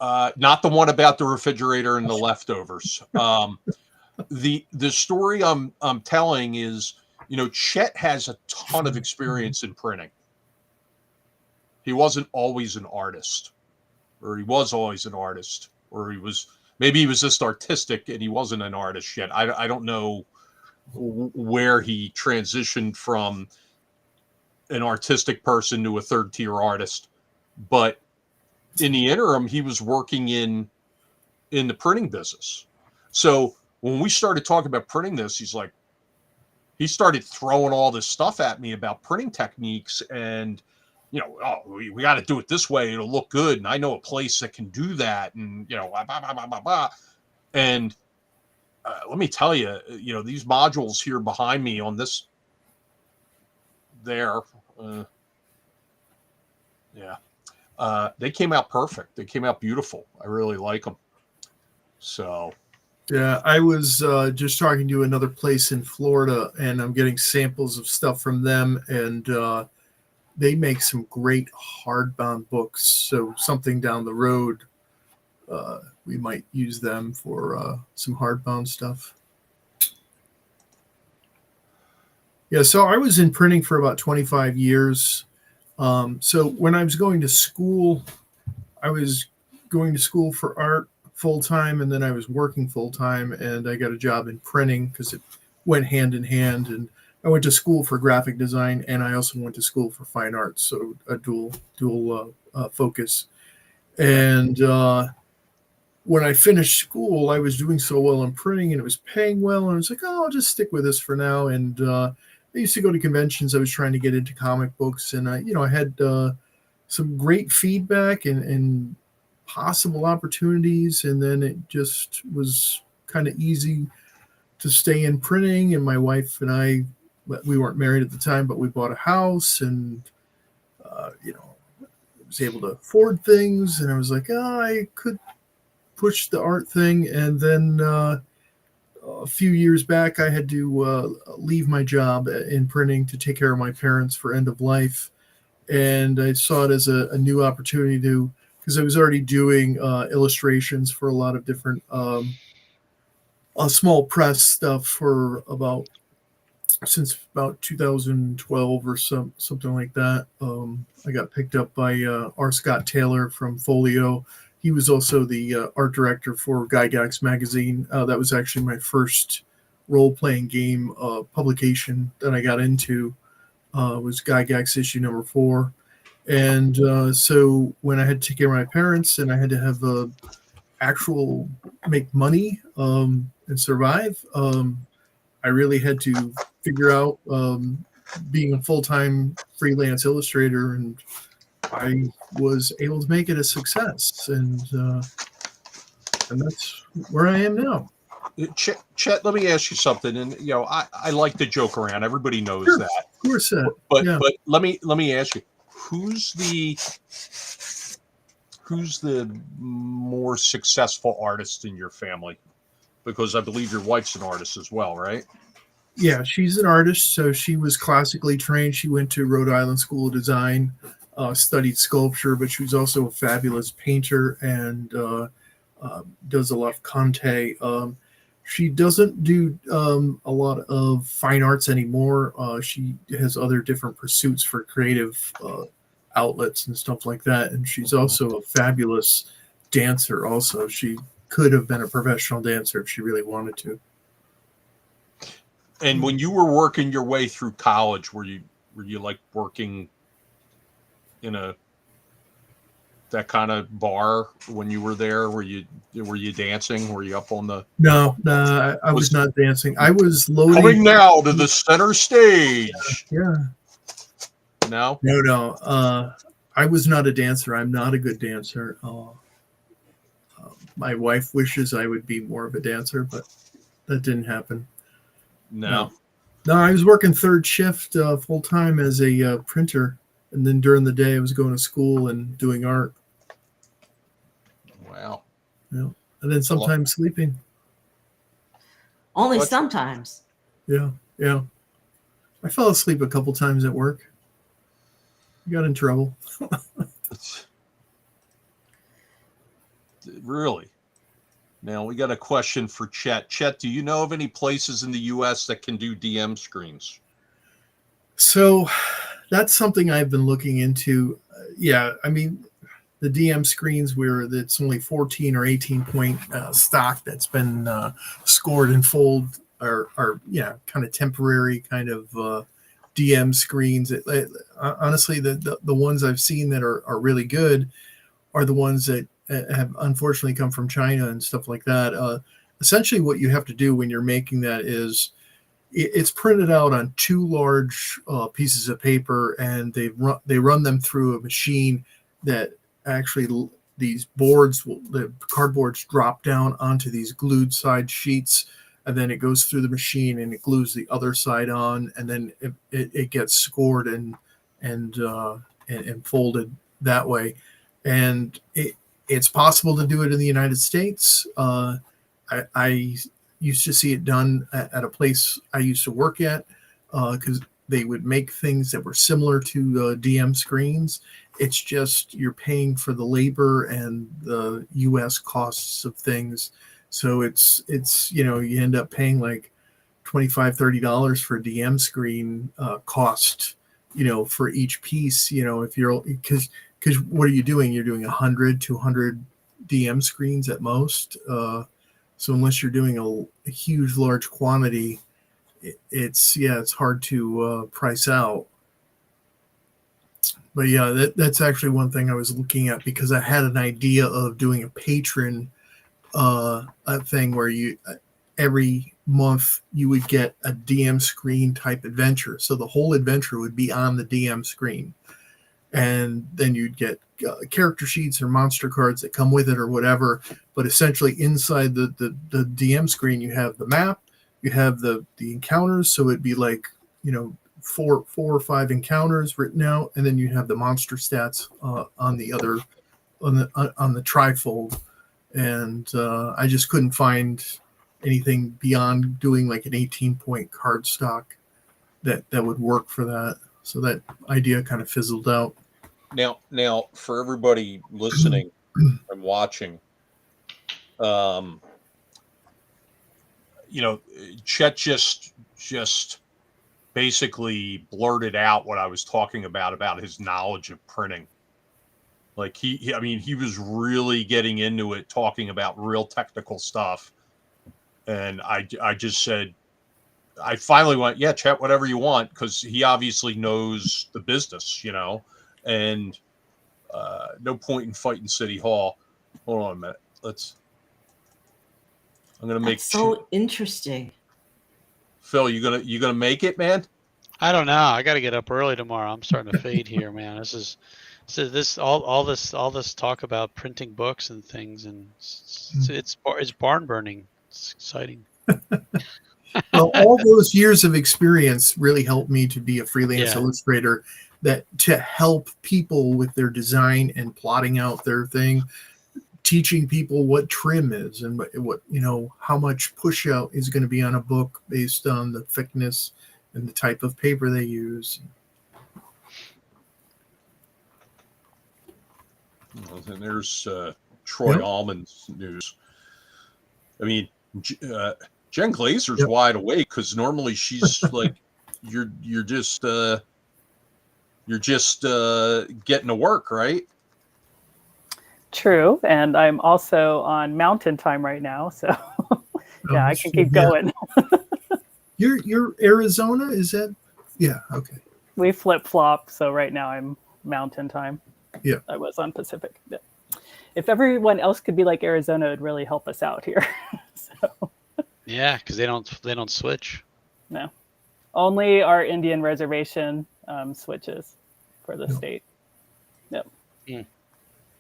Speaker 3: Not the one about the refrigerator and the leftovers. The story I'm telling is, Chet has a ton of experience in printing. He wasn't always an artist, or he was always an artist, or maybe he was just artistic and he wasn't an artist yet. I don't know where he transitioned from an artistic person to a third tier artist, but in the interim, he was working in the printing business. So when we started talking about printing this, he started throwing all this stuff at me about printing techniques and, we got to do it this way. It'll look good. And I know a place that can do that. And, blah, blah, blah, blah, blah. And let me tell you, these modules here behind me on this there, they came out perfect. They came out beautiful. I really like them. So,
Speaker 5: yeah, I was just talking to another place in Florida, and I'm getting samples of stuff from them, and they make some great hardbound books. So something down the road, we might use them for some hardbound stuff. Yeah, so I was in printing for about 25 years. So when I was going to school, I was going to school for art full-time, and then I was working full-time, and I got a job in printing because it went hand in hand. And I went to school for graphic design, and I also went to school for fine arts, so a dual focus. And when I finished school, I was doing so well in printing, and it was paying well, and I was like, oh, I'll just stick with this for now. And I used to go to conventions. I was trying to get into comic books, and I had some great feedback and possible opportunities, and then it just was kind of easy to stay in printing. And my wife and I, we weren't married at the time, but we bought a house, and was able to afford things, and I was like, I could push the art thing. And then a few years back, I had to leave my job in printing to take care of my parents for end of life. And I saw it as a new opportunity to, because I was already doing illustrations for a lot of different small press stuff for since about 2012 or something like that. I got picked up by R. Scott Taylor from Folio. He was also the art director for Gygax magazine. That was actually my first role-playing game publication that I got into. Was Gygax issue number 4. And so when I had to take care of my parents and I had to have actual make money and survive, I really had to figure out being a full-time freelance illustrator, and I was able to make it a success, and that's where I am now.
Speaker 3: Chet, let me ask you something. And I like to joke around. Everybody knows
Speaker 5: Sure,
Speaker 3: that.
Speaker 5: Of course,
Speaker 3: but
Speaker 5: yeah.
Speaker 3: but let me ask you, who's the more successful artist in your family? Because I believe your wife's an artist as well, right?
Speaker 5: Yeah, she's an artist, so she was classically trained. She went to Rhode Island School of Design, studied sculpture, but she was also a fabulous painter and does a lot of Conte. She doesn't do a lot of fine arts anymore. She has other different pursuits for creative outlets and stuff like that. And she's also a fabulous dancer also. She could have been a professional dancer if she really wanted to.
Speaker 3: And when you were working your way through college, were you like working in that kind of bar when you were there? Were you dancing? Were you up on the?
Speaker 5: No, I was not dancing. I was loading.
Speaker 3: Coming now to the center stage.
Speaker 5: Yeah.
Speaker 3: No.
Speaker 5: I was not a dancer. I'm not a good dancer. My wife wishes I would be more of a dancer, but that didn't happen.
Speaker 3: No,
Speaker 5: I was working third shift full time as a printer, and then during the day I was going to school and doing art.
Speaker 3: Wow.
Speaker 5: Yeah, and then sometimes sleeping.
Speaker 2: Only sometimes.
Speaker 5: Yeah. I fell asleep a couple times at work. Got in trouble.
Speaker 3: Really? Now we got a question for Chet. Chet, do you know of any places in the U.S. that can do DM screens?
Speaker 5: So that's something I've been looking into. Yeah, I mean, the DM screens where it's only 14 or 18 point stock that's been scored and fold are kind of temporary kind of DM screens. Honestly, the ones I've seen that are really good are the ones that have unfortunately come from China and stuff like that. Essentially, what you have to do when you're making that is it's printed out on 2 large pieces of paper, and they run them through a machine that actually these boards, the cardboards drop down onto these glued side sheets, and then it goes through the machine and it glues the other side on, and then it gets scored and folded that way. And it's possible to do it in the United States. I used to see it done at a place I used to work at because they would make things that were similar to DM screens. It's just you're paying for the labor and the U.S. costs of things. So it's you end up paying like $25-$30 for a DM screen cost, for each piece, if you're because what are you doing? You're doing 100, 200 DM screens at most. So unless you're doing a huge, large quantity, it's hard to price out. But yeah, that's actually one thing I was looking at because I had an idea of doing a patron a thing where you every month you would get a DM screen type adventure. So the whole adventure would be on the DM screen. And then you'd get character sheets or monster cards that come with it or whatever. But essentially inside the DM screen, you have the map, you have the encounters. So it'd be like, 4 or 5 encounters written out. And then you have the monster stats on the trifold. And I just couldn't find anything beyond doing like an 18-point cardstock that would work for that. So that idea kind of fizzled out.
Speaker 3: Now, for everybody listening and watching, Chet just basically blurted out what I was talking about his knowledge of printing. Like he was really getting into it, talking about real technical stuff. And I just said, I finally went, yeah, Chet, whatever you want, because he obviously knows the business, and no point in fighting City Hall. Hold on a minute. I'm gonna make
Speaker 2: That's so interesting.
Speaker 3: Phil, you gonna make it, man?
Speaker 1: I don't know. I got to get up early tomorrow. I'm starting to fade here, man. All this talk about printing books and things, and it's barn burning. It's exciting.
Speaker 5: Well, all those years of experience really helped me to be a freelance illustrator, that to help people with their design and plotting out their thing, teaching people what trim is and what how much push out is going to be on a book based on the thickness and the type of paper they use.
Speaker 3: Well, and there's Troy Allman's news. I mean, Jen Glazar's wide awake because normally she's like, you're just getting to work, right?
Speaker 4: True, and I'm also on mountain time right now, so yeah, I can keep going.
Speaker 5: You're Arizona, is that? Yeah, okay.
Speaker 4: We flip flop, so right now I'm mountain time.
Speaker 5: Yeah,
Speaker 4: I was on Pacific. Yeah. If everyone else could be like Arizona, it'd really help us out here. So.
Speaker 1: Yeah, because they don't switch.
Speaker 4: No, only our Indian reservation switches for the state. Yep.
Speaker 1: Mm.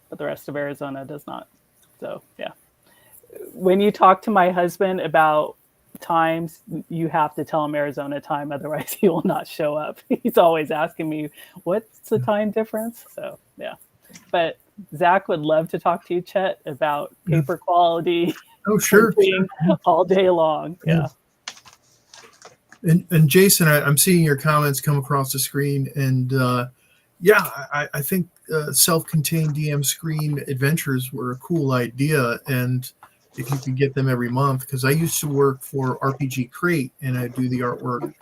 Speaker 4: But the rest of Arizona does not. So yeah, when you talk to my husband about times, you have to tell him Arizona time, otherwise he will not show up. He's always asking me, what's the time difference? So yeah, but Zach would love to talk to you, Chet, about paper quality.
Speaker 5: Oh, sure.
Speaker 4: All day long. Yeah.
Speaker 5: And Jason, I'm seeing your comments come across the screen, and I think self-contained DM screen adventures were a cool idea, and if you could get them every month, because I used to work for RPG Crate and I do the artwork,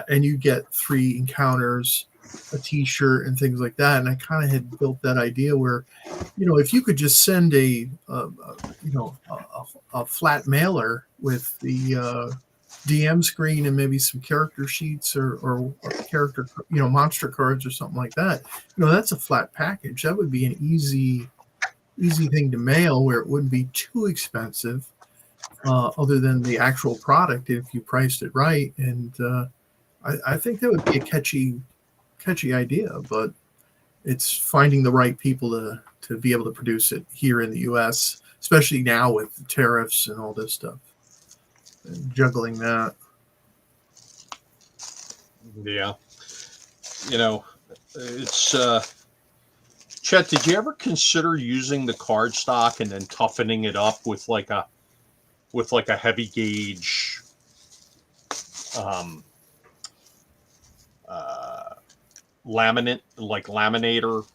Speaker 5: and you get 3 encounters, a T-shirt, and things like that. And I kind of had built that idea where, if you could just send a flat mailer with the DM screen and maybe some character sheets or character, monster cards or something like that, that's a flat package. That would be an easy thing to mail where it wouldn't be too expensive, other than the actual product if you priced it right. And I think that would be a catchy idea, but it's finding the right people to be able to produce it here in the US, especially now with the tariffs and all this stuff, and juggling that.
Speaker 3: Yeah. It's Chet, did you ever consider using the cardstock and then toughening it up with like a heavy gauge laminator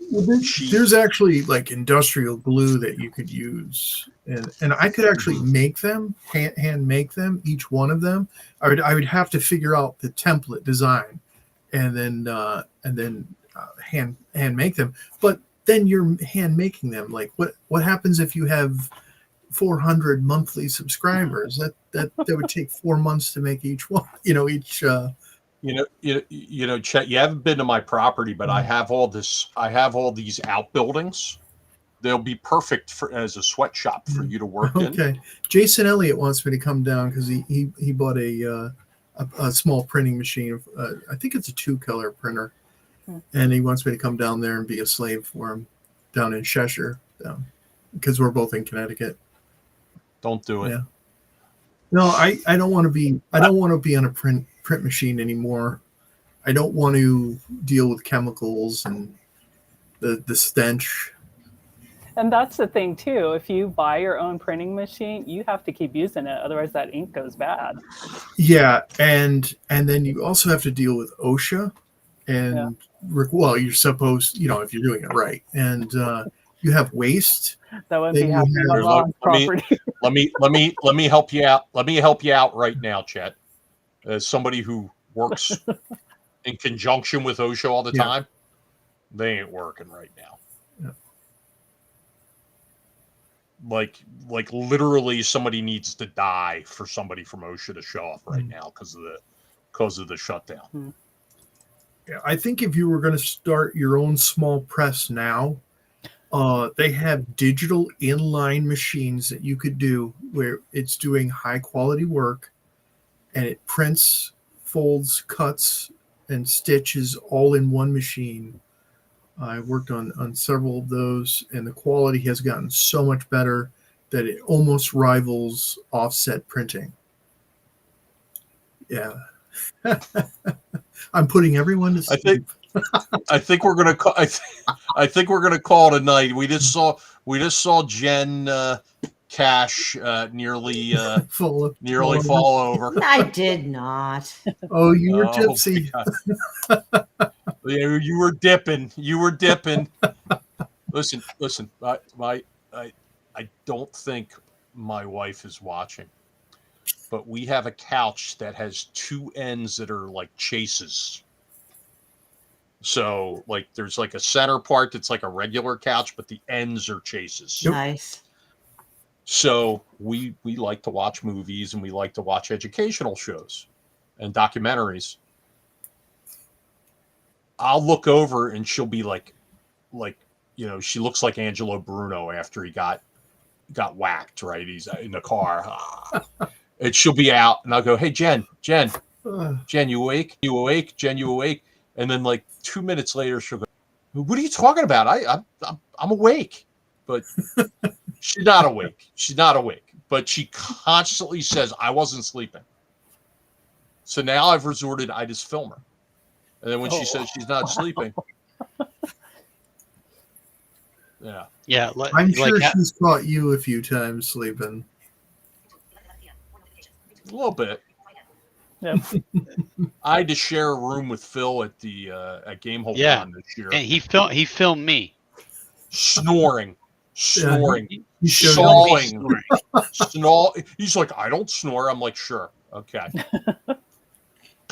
Speaker 3: sheet?
Speaker 5: There's actually like industrial glue that you could use, and I could actually make them, hand make them, each one of them. I would have to figure out the template design, and then hand make them. But then you're hand making them. Like what happens if you have 400 monthly subscribers? That would take 4 months to make each one. Each.
Speaker 3: Chet, you haven't been to my property, but I have all these outbuildings. They'll be perfect as a sweatshop for you to work in.
Speaker 5: Okay. Jason Elliott wants me to come down because he bought a small printing machine. I think it's a 2-color printer, and he wants me to come down there and be a slave for him down in Cheshire, because we're both in Connecticut.
Speaker 3: Don't do it.
Speaker 5: Yeah. No, I don't want to be. I don't want to be on a print machine anymore. I don't want to deal with chemicals and the stench.
Speaker 4: And that's the thing too. If you buy your own printing machine, you have to keep using it, otherwise that ink goes bad.
Speaker 5: Yeah, and then you also have to deal with OSHA, and well, you're supposed, if you're doing it right, and you have waste.
Speaker 4: That wouldn't
Speaker 5: Then
Speaker 4: be
Speaker 5: you
Speaker 4: happening on
Speaker 5: have-
Speaker 4: Ron's property.
Speaker 3: Let me help you out. Let me help you out right now, Chet. As somebody who works in conjunction with OSHA all the
Speaker 5: Yeah.
Speaker 3: time, they ain't working right now.
Speaker 5: Yeah.
Speaker 3: Like literally, somebody needs to die for somebody from OSHA to show up right now because of the shutdown.
Speaker 5: Yeah, I think if you were going to start your own small press now, they have digital inline machines that you could do where it's doing high quality work, and it prints, folds, cuts, and stitches all in one machine. I worked on several of those, and the quality has gotten so much better that it almost rivals offset printing. Yeah. I'm putting everyone to sleep.
Speaker 3: I think we're gonna call. I think we're gonna call it a night. We just saw Jenn Cash nearly
Speaker 5: fall
Speaker 3: over.
Speaker 2: I did not.
Speaker 5: Oh, you were tipsy.
Speaker 3: Yeah, you were dipping. Listen. I don't think my wife is watching, but we have a couch that has two ends that are like chases. So like there's like a center part that's like a regular couch, but the ends are chases.
Speaker 2: Nice.
Speaker 3: So we like to watch movies, and we like to watch educational shows and documentaries. I'll look over and she'll be like, she looks like Angelo Bruno after he got whacked, right? He's in the car. And she'll be out, and I'll go, "Hey, Jenn, you awake? Jenn, you awake?" And then like 2 minutes later, she'll go, "What are you talking about? I'm awake." But she's not awake. But she constantly says, "I wasn't sleeping." So now I've resorted, I just film her. And then when she says she's not sleeping,
Speaker 1: Yeah.
Speaker 5: I'm sure she's caught you a few times sleeping.
Speaker 3: a little bit.
Speaker 4: Yep.
Speaker 3: I had to share a room with Phil at the at Gamehole Con this year.
Speaker 1: And he filmed me
Speaker 3: Snoring.
Speaker 5: He showed
Speaker 3: Sawing. He's like, "I don't snore." I'm like, "Sure. Okay."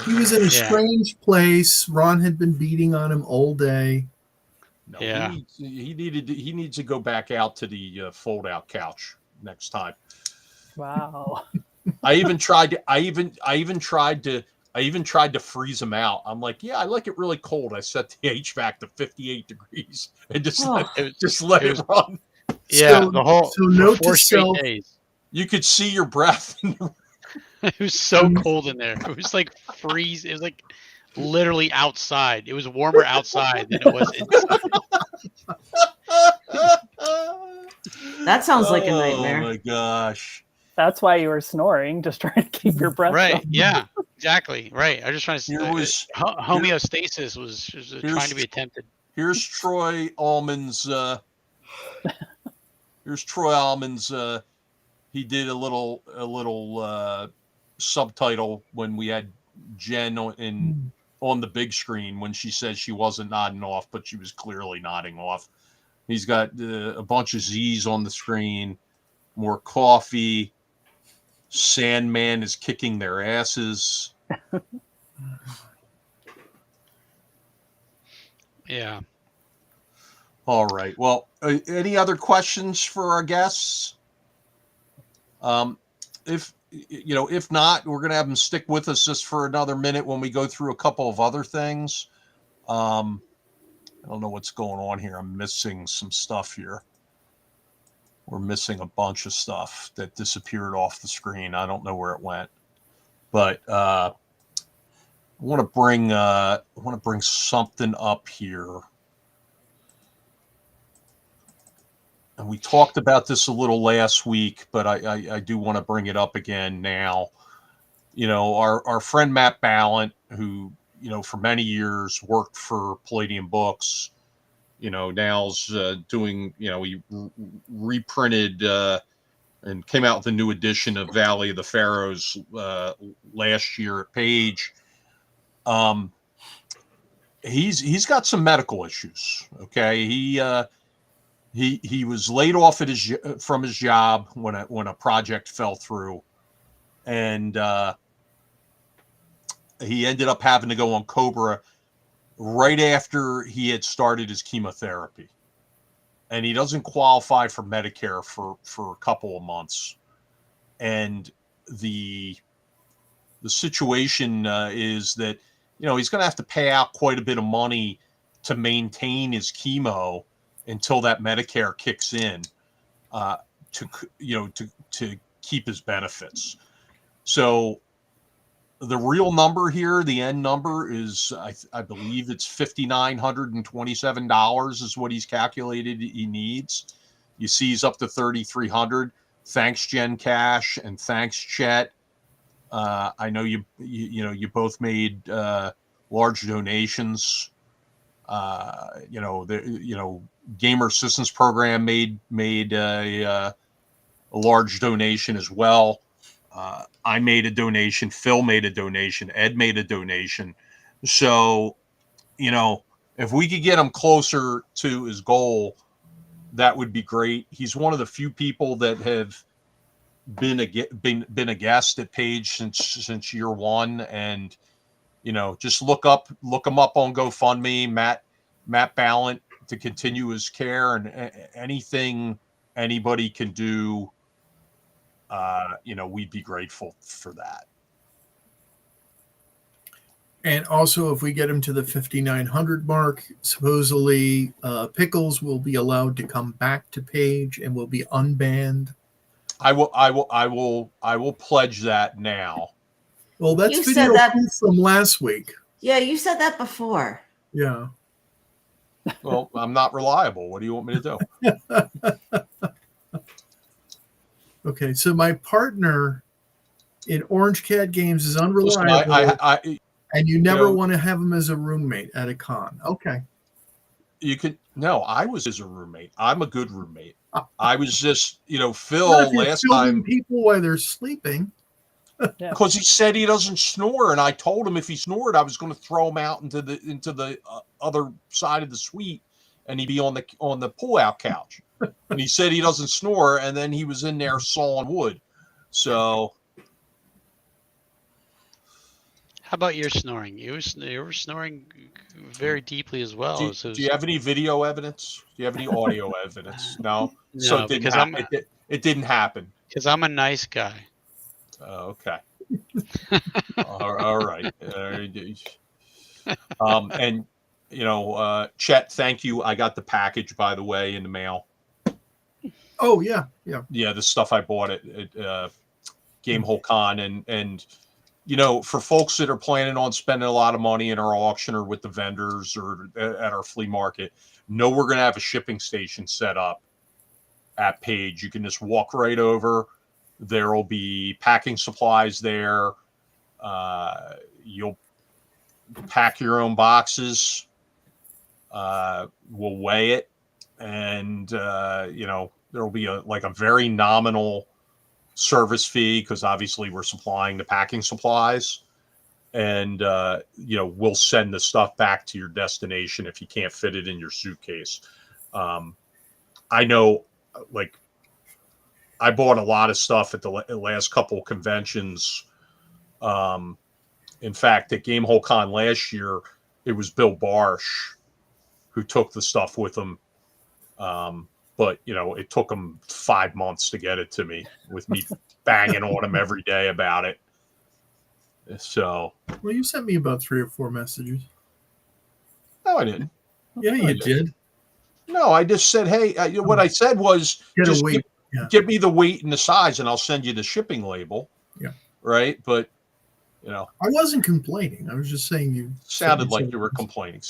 Speaker 5: He was in a strange place. Ron had been beating on him all day.
Speaker 3: No,
Speaker 1: Yeah.
Speaker 3: he needs to go back out to the fold out couch next time.
Speaker 4: Wow.
Speaker 3: I even tried to freeze him out. I'm like, "Yeah, I like it really cold." I set the HVAC to 58 degrees and just let it run.
Speaker 1: Yeah,
Speaker 5: So-
Speaker 1: the whole
Speaker 5: so note to
Speaker 1: 4 straight
Speaker 5: self-
Speaker 1: days.
Speaker 3: You could see your breath.
Speaker 1: It was so cold in there. It was like freeze. It was like literally outside. It was warmer outside than it was inside.
Speaker 2: That sounds like a nightmare.
Speaker 3: Oh my gosh.
Speaker 4: That's why you were snoring, just trying to keep your breath
Speaker 1: Right.
Speaker 4: up.
Speaker 1: Yeah. Exactly. Right. I was just trying to.
Speaker 3: Here was-
Speaker 1: homeostasis was trying to be attempted.
Speaker 3: Here's Troy Allman's. He did a little subtitle when we had Jenn on the big screen when she said she wasn't nodding off, but she was clearly nodding off. He's got a bunch of Z's on the screen, more coffee. Sandman is kicking their asses.
Speaker 1: Yeah.
Speaker 3: All right. Well, any other questions for our guests? If not, we're going to have them stick with us just for another minute when we go through a couple of other things. I don't know what's going on here. I'm missing some stuff here. We're missing a bunch of stuff that disappeared off the screen. I don't know where it went, but I want to bring something up here. And we talked about this a little last week, but I do want to bring it up again now. Our friend Matt Ballant, who, for many years worked for Palladium Books, now's doing, he reprinted and came out with a new edition of Valley of the Pharaohs last year at Page. He's got some medical issues. Okay, he was laid off from his job when a project fell through, and he ended up having to go on Cobra right after he had started his chemotherapy, and he doesn't qualify for Medicare for a couple of months. And the situation is that, he's going to have to pay out quite a bit of money to maintain his chemo until that Medicare kicks in, to keep his benefits. So the real number here, the end number is, I believe it's $5,927 is what he's calculated he needs. You see he's up to $3,300. Thanks, Jen Cash, and thanks, Chet. I know you both made large donations. Gamer Assistance Program made a large donation as well. I made a donation. Phil made a donation. Ed made a donation. So, if we could get him closer to his goal, that would be great. He's one of the few people that have been a guest at Page since year one, and just look him up on GoFundMe, Matt Ballant, to continue his care, and anything anybody can do. We'd be grateful for that.
Speaker 5: And also, if we get him to the 5,900 mark, supposedly Pickles will be allowed to come back to Page and will be unbanned.
Speaker 3: I will pledge that now.
Speaker 5: Well, that's
Speaker 2: You
Speaker 5: video
Speaker 2: said that
Speaker 5: from last week.
Speaker 2: Yeah, you said that before.
Speaker 5: Yeah.
Speaker 3: Well, I'm not reliable. What do you want me to do?
Speaker 5: Okay, so my partner in Orange Cat Games is unreliable,
Speaker 3: Listen,
Speaker 5: and you never want to have him as a roommate at a con. Okay.
Speaker 3: No, I was as a roommate. I'm a good roommate. I was just, Phil last time.
Speaker 5: People while they're sleeping.
Speaker 3: Because he said he doesn't snore, and I told him if he snored, I was going to throw him out into the other side of the suite, and he'd be on the pull-out couch. And he said he doesn't snore, and then he was in there sawing wood. So,
Speaker 1: how about your snoring? You were snoring very deeply as well.
Speaker 3: Do you have any video evidence? Do you have any audio evidence? No. So it didn't happen.
Speaker 1: Because I'm a nice guy.
Speaker 3: Oh, okay. All right. And Chet, thank you. I got the package, by the way, in the mail.
Speaker 5: Oh yeah.
Speaker 3: The stuff I bought at Gamehole Con, and for folks that are planning on spending a lot of money in our auction or with the vendors or at our flea market, we're going to have a shipping station set up at Page. You can just walk right over. There will be packing supplies there. You'll pack your own boxes. We'll weigh it, and there will be a very nominal service fee, because obviously we're supplying the packing supplies, and we'll send the stuff back to your destination if you can't fit it in your suitcase. I know, I bought a lot of stuff at the last couple of conventions. In fact, at Gamehole Con last year, it was Bill Barsh who took the stuff with him. But, it took him 5 months to get it to me, with me banging on him every day about it. So.
Speaker 5: Well, you sent me about 3 or 4 messages.
Speaker 3: No, I didn't.
Speaker 5: Yeah, you did.
Speaker 3: No, I just said, hey, what I said was, give me the weight and the size, and I'll send you the shipping label.
Speaker 5: Yeah.
Speaker 3: Right. But,
Speaker 5: I wasn't complaining. I was just saying you
Speaker 3: sounded like you were complaining.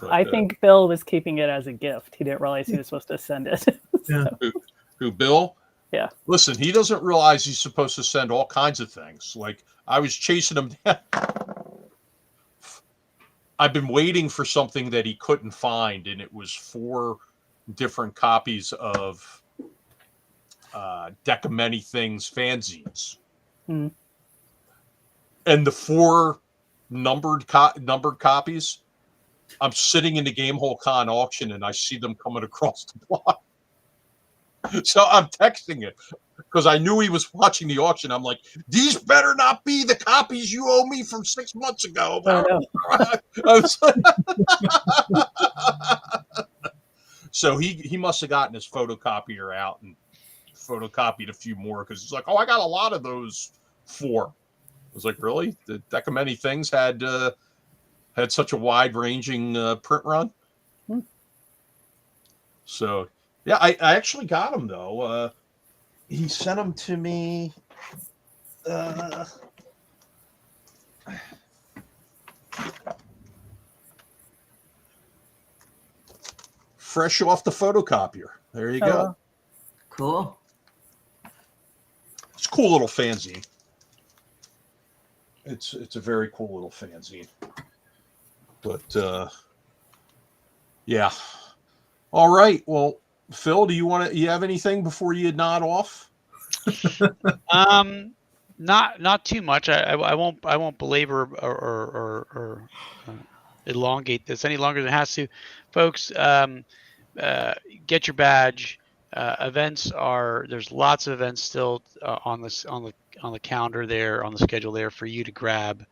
Speaker 3: But,
Speaker 4: I think Bill was keeping it as a gift. He didn't realize he was supposed to send it.
Speaker 5: Yeah.
Speaker 3: Who, Bill?
Speaker 4: Yeah.
Speaker 3: Listen, he doesn't realize he's supposed to send all kinds of things. Like, I was chasing him down. I've been waiting for something that he couldn't find, and it was 4 different copies of Deck of Many Things fanzines.
Speaker 4: Hmm.
Speaker 3: And the 4 numbered copies, I'm sitting in the Gamehole Con auction, and I see them coming across the block. So I'm texting it because I knew he was watching the auction. I'm like, these better not be the copies you owe me from 6 months ago.
Speaker 4: Oh, no.
Speaker 3: So he must have gotten his photocopier out and photocopied a few more because he's like, oh, I got a lot of those 4. I was like, really? The Deck of Many Things had such a wide-ranging print run?
Speaker 4: Hmm.
Speaker 3: So, yeah, I actually got them, though. He sent them to me. Fresh off the photocopier. There you go.
Speaker 2: Cool.
Speaker 3: It's a cool little fanzine. It's a very cool little fanzine. But yeah. All right. Well, Phil, do you have anything before you nod off?
Speaker 1: Not too much. I won't belabor or elongate this any longer than it has to, folks. Get your badge. There's lots of events still on the calendar there, on the schedule there for you to grab.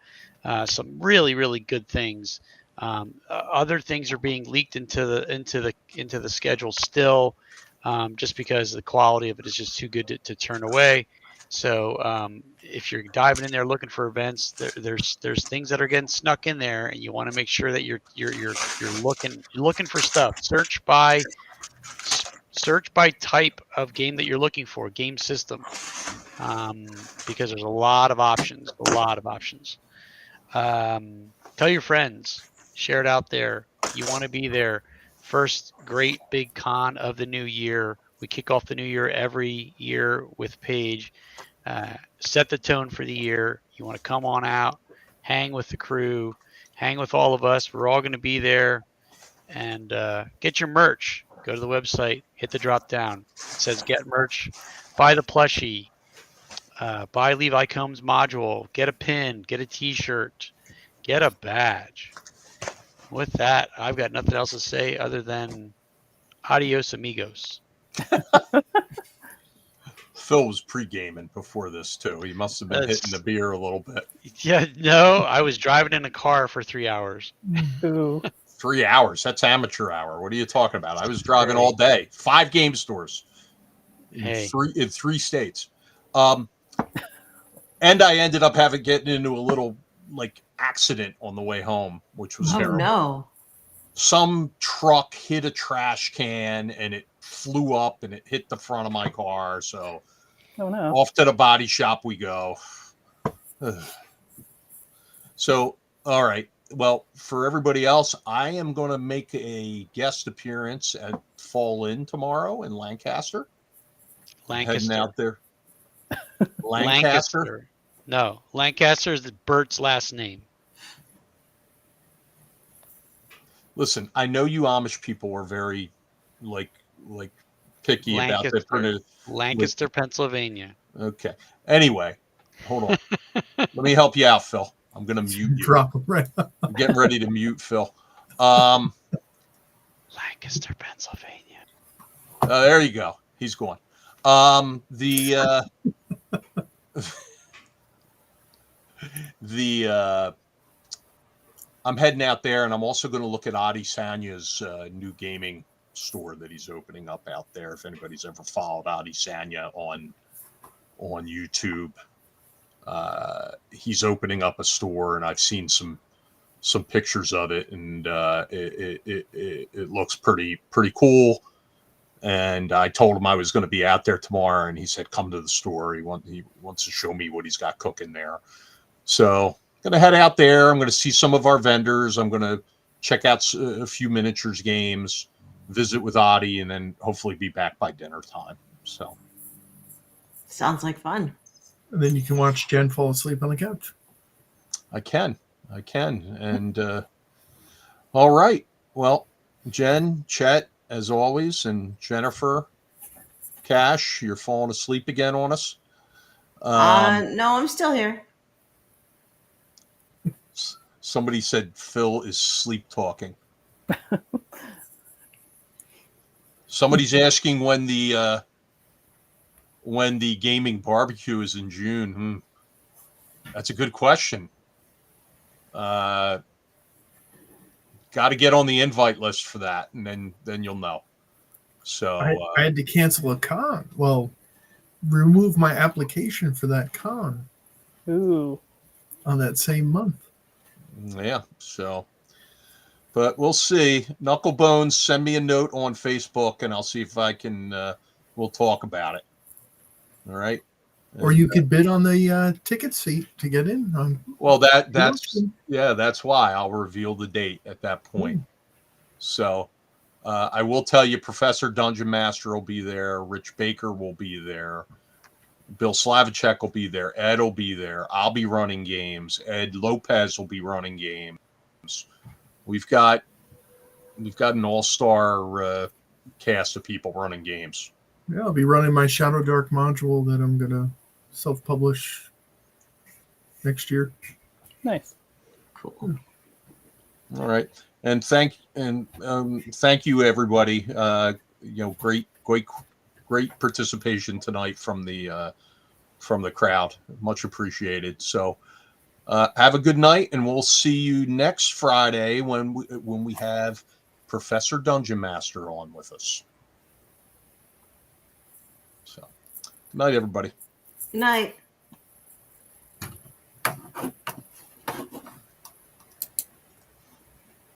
Speaker 1: Some really good things. Other things are being leaked into the schedule still, just because the quality of it is just too good to turn away. So if you're diving in there looking for events, there's things that are getting snuck in there, and you want to make sure that you're looking for stuff. Search by type of game that you're looking for, game system, because there's a lot of options. Tell your friends, share it out there. You want to be there. First great big con of the new year. We kick off the new year every year with Paige. Set the tone for the year. You want to come on out, hang with the crew, hang with all of us. We're all going to be there, and get your merch. Go to the website, hit the drop down. It says get merch. Buy the plushie. Buy Levi Combs module. Get a pin. Get a t-shirt. Get a badge. With that, I've got nothing else to say other than adios, amigos.
Speaker 3: Phil was pre-gaming before this, too. He must have been hitting the beer a little bit.
Speaker 1: Yeah, no, I was driving in a car for 3 hours.
Speaker 4: Ooh.
Speaker 3: 3 hours. That's amateur hour. What are you talking about? I was driving all day. 5 game stores in 3 states. And I ended up getting into a little accident on the way home, which was terrible.
Speaker 2: No.
Speaker 3: Some truck hit a trash can and it flew up and it hit the front of my car. So off to the body shop we go. So, all right. Well, for everybody else, I am going to make a guest appearance at Fall In tomorrow in Lancaster. Heading out there. Lancaster?
Speaker 1: No, Lancaster is Bert's last name.
Speaker 3: Listen, I know you Amish people are very picky about that.
Speaker 1: Lancaster, Pennsylvania.
Speaker 3: Okay. Anyway, hold on. Let me help you out, Phil. I'm going to mute you.
Speaker 5: Drop him right now.
Speaker 3: I'm getting ready to mute Phil.
Speaker 1: Lancaster, Pennsylvania.
Speaker 3: There you go. He's gone. I'm heading out there, and I'm also going to look at Adi Sanya's new gaming store that he's opening up out there. If anybody's ever followed Adi Sanya on YouTube, he's opening up a store, and I've seen some pictures of it, and it looks pretty cool. And I told him I was going to be out there tomorrow, and he said, "Come to the store. He wants to show me what he's got cooking there." So I'm going to head out there. I'm going to see some of our vendors. I'm going to check out a few miniatures games, visit with Adi, and then hopefully be back by dinner time. So
Speaker 2: Sounds like fun.
Speaker 5: And then you can watch Jen fall asleep on the couch.
Speaker 3: I can. And All right. Well, Jen, Chet, as always, and Jennifer, Cash, you're falling asleep again on us.
Speaker 2: No, I'm still here.
Speaker 3: Somebody said Phil is sleep talking. Somebody's asking when the gaming barbecue is in June. That's a good question. Got to get on the invite list for that, and then you'll know. So
Speaker 5: I had to cancel a con. Well, remove my application for that con
Speaker 4: Ooh.
Speaker 5: on that same month.
Speaker 3: yeah. So, but we'll see. Knucklebones, send me a note on Facebook, and I'll see if I can. We'll talk about it. All right.
Speaker 5: Or you could bid on the ticket seat to get in.
Speaker 3: Well, that's why I'll reveal the date at that point. So I will tell you, Professor Dungeon Master will be there. Rich Baker will be there. Bill Slavicek will be there. Ed will be there. I'll be running games. Ed Lopez will be running games. We've got an all-star cast of people running games.
Speaker 5: Yeah, I'll be running my Shadow Dark module that I'm gonna self-publish next year.
Speaker 4: Nice.
Speaker 2: Cool.
Speaker 3: All right, and thank you everybody. Great participation tonight from the crowd. Much appreciated. So have a good night, and we'll see you next Friday when we have Professor Dungeon Master on with us. So, good night, everybody.
Speaker 2: Good night.